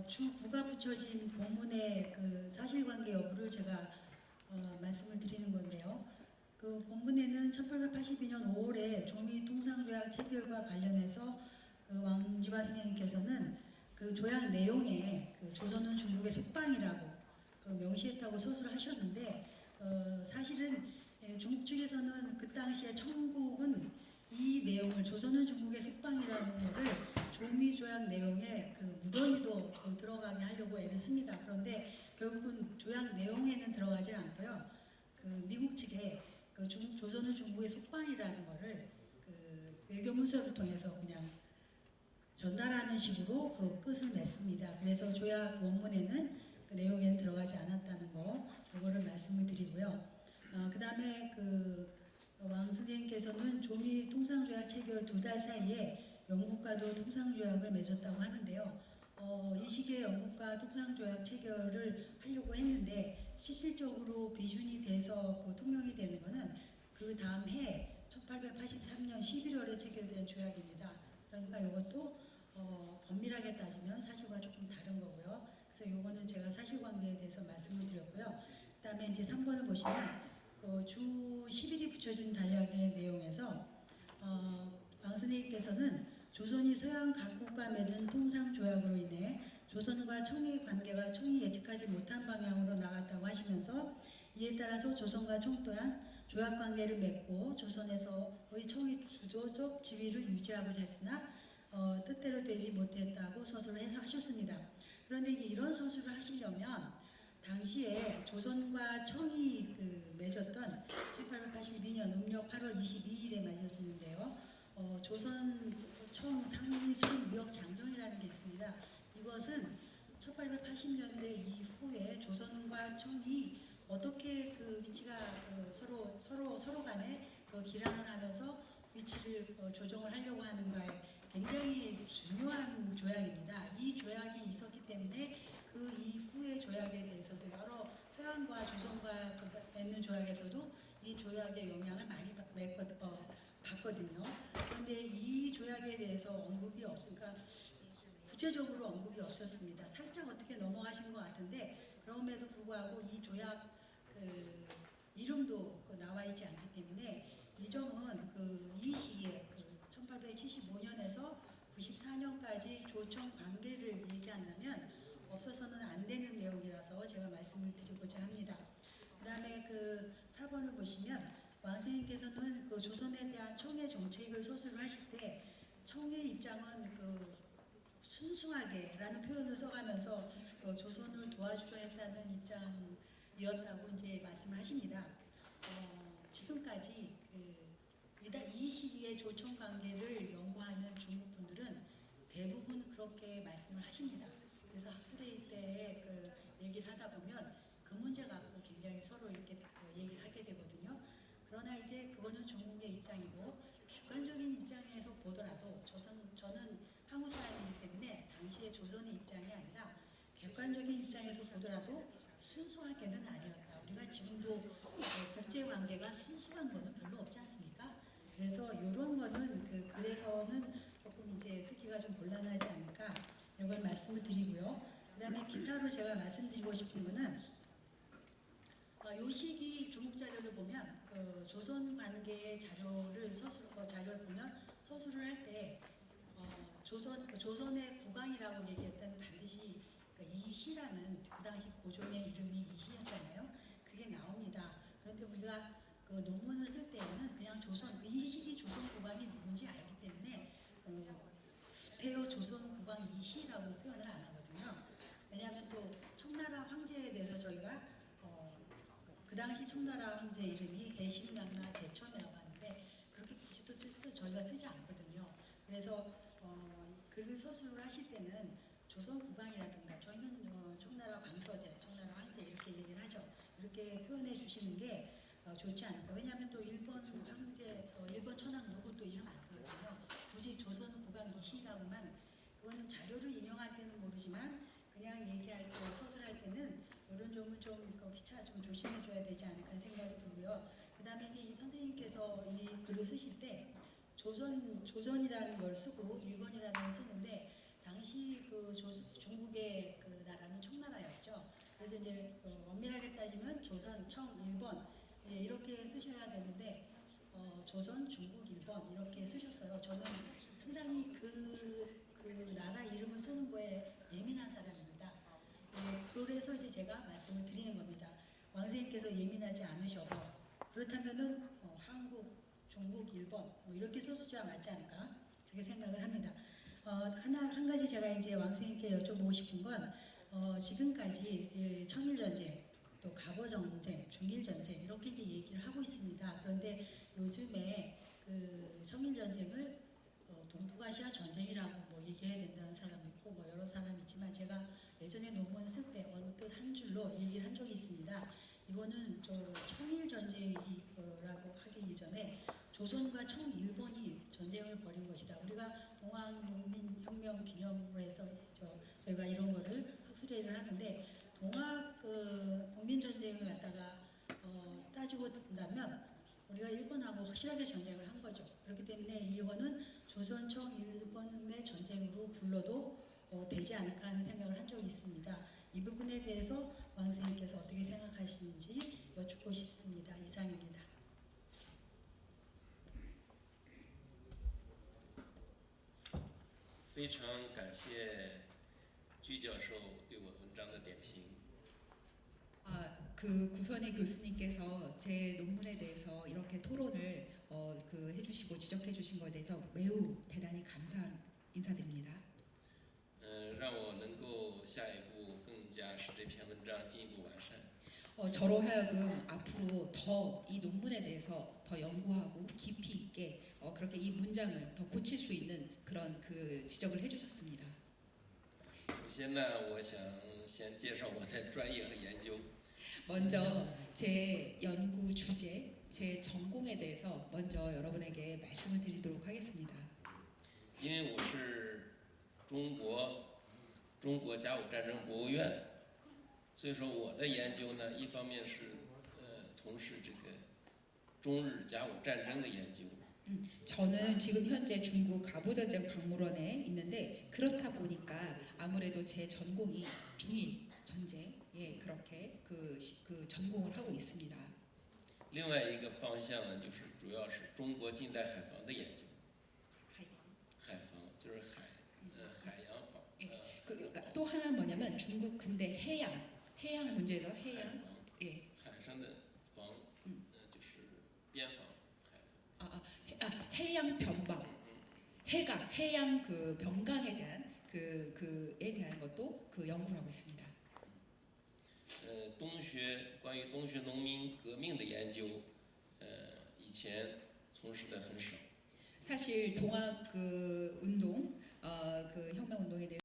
주 9가 붙여진 본문의 그 사실관계 여부를 제가 말씀을 드리는 건데요. 그 본문에는 1882년 5월에 조미통상조약 체결과 관련해서 그 왕지화 선생님께서는 그 조약 내용에 그 조선은 중국의 속방이라고 그 명시했다고 서술을 하셨는데 사실은 중국 측에서는 그 당시에 청국은 이 내용을 조선은 중국의 속방이라는 것을 조미조약 내용에 그 무던히도 들어가게 하려고 애를 씁니다. 그런데 결국은 조약 내용에는 들어가지 않고요. 그 미국 측에 그 조선은 중국의 속방이라는 것을 그 외교문서를 통해서 그냥 전달하는 식으로 그 끝을 맺습니다. 그래서 조약 원문에는 그 내용에는 들어가지 않았다는 거, 이거를 말씀을 드리고요. 그 다음에 왕 선생님께서는 조미 통상조약 체결 2달 사이에 영국과도 통상조약을 맺었다고 하는데요. 이 시기에 영국과 통상조약 체결을 하려고 했는데 실질적으로 비준이 돼서 그 통용이 되는 것은 그 다음 해 1883년 11월에 체결된 조약입니다. 그러니까 이것도 엄밀하게 따지면 사실과 조금 다른 거고요. 그래서 이거는 제가 사실관계에 대해서 말씀을 드렸고요. 그 다음에 이제 3번을 보시면 주 10일이 붙여진 단락의 내용에서 왕 선생님께서는 조선이 서양 각국과 맺은 통상조약으로 인해 조선과 청의 관계가 청이 예측하지 못한 방향으로 나갔다고 하시면서 이에 따라서 조선과 청 또한 조약 관계를 맺고 조선에서의 청의 주도적 지위를 유지하고자 했으나 뜻대로 되지 못했다고 서술을 하셨습니다. 그런데 이제 이런 서술을 하시려면 당시에 조선과 청이 맺었던 1882년 음력 8월 22일에 맺어지는데요. 조선 청 상리 수립 무역 장정이라는 게 있습니다. 이것은 1880년대 이후에 조선과 청이 어떻게 그 위치가 서로 간에 기량을 하면서 위치를 조정을 하려고 하는가에 굉장히 중요한 조약입니다. 이 조약이 있었기 때문에 그 이후의 조약에 대해서도 여러 서양과 조선과 맺는 조약에서도 이 조약의 영향을 많이 받거든요. 그런데 이 조약에 대해서 언급이 없으니까 구체적으로 언급이 없었습니다. 살짝 어떻게 넘어가신 것 같은데 그럼에도 불구하고 이 조약 이름도 나와 있지 않기 때문에 이 점은 이 시기에 1875년에서 94년까지 조청 관계를 얘기한다면 없어서는 안 되는 내용이라서 제가 말씀을 드리고자 합니다. 그 다음에 4번을 보시면 왕 선생님께서는 조선에 대한 청의 정책을 서술을 하실 때 청의 입장은 순수하게라는 표현을 써가면서 조선을 도와주려 했다는 입장이었다고 이제 말씀을 하십니다. 지금까지 이 시기의 조청 관계를 연구하는 중국 분들은 대부분 그렇게 말씀을 하십니다. 그래서 학술회의 때 얘기를 하다 보면 그 문제 갖고 굉장히 서로 이렇게 얘기를 하게 되거든요. 그러나 이제 그거는 중국의 입장이고 객관적인 입장에서 보더라도 저는 한국 사람이기 때문에 당시의 조선의 입장이 아니라 객관적인 입장에서 보더라도 순수하게는 아니었다. 우리가 지금도 국제관계가 순수한 거는 별로 없지 않습니까? 그래서 이런 거는 그래서는 조금 이제 쓰기가 좀 곤란하지 않을까 이걸 말씀을 드리고요. 그 다음에 기타로 제가 말씀드리고 싶은 거는 이 시기 중국 자료를 보면 조선 관계의 자료를 보면 서술을 할 때 조선의 국왕이라고 얘기했던 반드시 이희라는 그 당시 고종의 이름이 이희였잖아요. 그게 나옵니다. 그런데 우리가 논문을 쓸 때는 그냥 이 시기 조선 국왕이 누군지 알기 때문에 태어 조선 국왕 이희라고 표현을 안 하거든요. 왜냐하면 또 청나라 황제에 대해서 저희가 그 당시 청나라 황제 이름이 애심양나 제천이라고 하는데 그렇게 굳이 또 저희가 쓰지 않거든요. 그래서 글을 서술을 하실 때는 조선 국왕이라든가 저희는 청나라 광서제, 청나라 황제 이렇게 얘기를 하죠. 이렇게 표현해 주시는 게 좋지 않을까. 왜냐하면 또 일본 황제, 일본 천황 누구 또 이름 안 쓰거든요. 굳이 조선 국왕 이희라고만 그거는 자료를 인용할 때는 모르지만 그냥 얘기할 때 서술할 때는 그런 점은 좀 피차 좀 조심해 줘야 되지 않을까 생각이 들고요. 그다음에 이제 이 선생님께서 이 글을 쓰실 때 조선이라는 걸 쓰고 일본이라는 걸 쓰는데 당시 중국의 그 나라는 청나라였죠. 그래서 이제 엄밀하게 따지면 조선, 청, 일본 이렇게 쓰셔야 되는데 조선, 중국, 일본 이렇게 쓰셨어요. 저는 상당히 그 나라 이름을 쓰는 거에 예민한 사람입니다. 그래서 이제 제가 말씀을 드리는 겁니다. 왕 선생님께서 예민하지 않으셔서 그렇다면은 한국, 중국, 일본 이렇게 써주셔야 맞지 않을까 그렇게 생각을 합니다. 한 가지 제가 이제 왕 선생님께 여쭤보고 싶은 건 지금까지 청일 전쟁, 또 갑오 전쟁, 중일 전쟁 이렇게 이제 얘기를 하고 있습니다. 그런데 요즘에 그 청일 전쟁을 동북아시아 전쟁이라고 얘기해야 된다는 사람도 있고 여러 사람이 있지만 제가 예전에 논문 쓸 때 언뜻 한 줄로 얘기를 한 적이 있습니다. 이거는 청일 전쟁이라고 하기 이전에 조선과 청일본이 전쟁을 벌인 것이다. 우리가 동학농민혁명 기념으로 해서 저희가 이런 거를 학술회의를 하는데 동학 농민전쟁을 갖다가 따지고 든다면 우리가 일본하고 확실하게 전쟁을 한 거죠. 그렇기 때문에 이거는 조선, 청, 일본의 전쟁으로 불러도 되지 않을까 하는 생각을 한 적이 있습니다. 이 부분에 대해서 왕 선생님께서 어떻게 생각하시는지 여쭙고 싶습니다. 이상입니다. 非常感谢居教授对我文章的点评。 그 구선희 교수님께서 제 논문에 대해서 이렇게 토론을 해주시고 지적해주신 것에 대해서 매우 대단히 감사한 인사드립니다. 让我能够下一步更加使这篇文章进一步完善。 저로 하여금 앞으로 더 이 논문에 대해서 더 연구하고 깊이 있게 그렇게 이 문장을 더 고칠 수 있는 그런 그 지적을 해주셨습니다. 首先呢，我想先介绍我的专业和研究。 먼저 제 연구 주제, 제 전공에 대해서 먼저 여러분에게 말씀을 드리도록 하겠습니다. 因为我是中国甲午战争博物院，所以说我的研究呢，一方面是从事这个中日甲午战争的研究。 저는 지금 현재 중국 갑오전쟁 박물원에 있는데 그렇다 보니까 아무래도 제 전공이 중일 전쟁 그렇게 그 전공을 하고 있습니다. 另外一个方向呢，就是主要是中国近代海防的研究。海防就是海洋防。 또 하나 뭐냐면 중국 근대 해양 문제죠. 해양. 예. 海上的防，就是边防。 해양 변방. 해양 그 변강에 대한 그에 대한 것도 연구를 하고 있습니다. 关于东学农民革命的研究，以前从事的很少。 사실 동학 그 운동, 그 혁명 운동에 대해서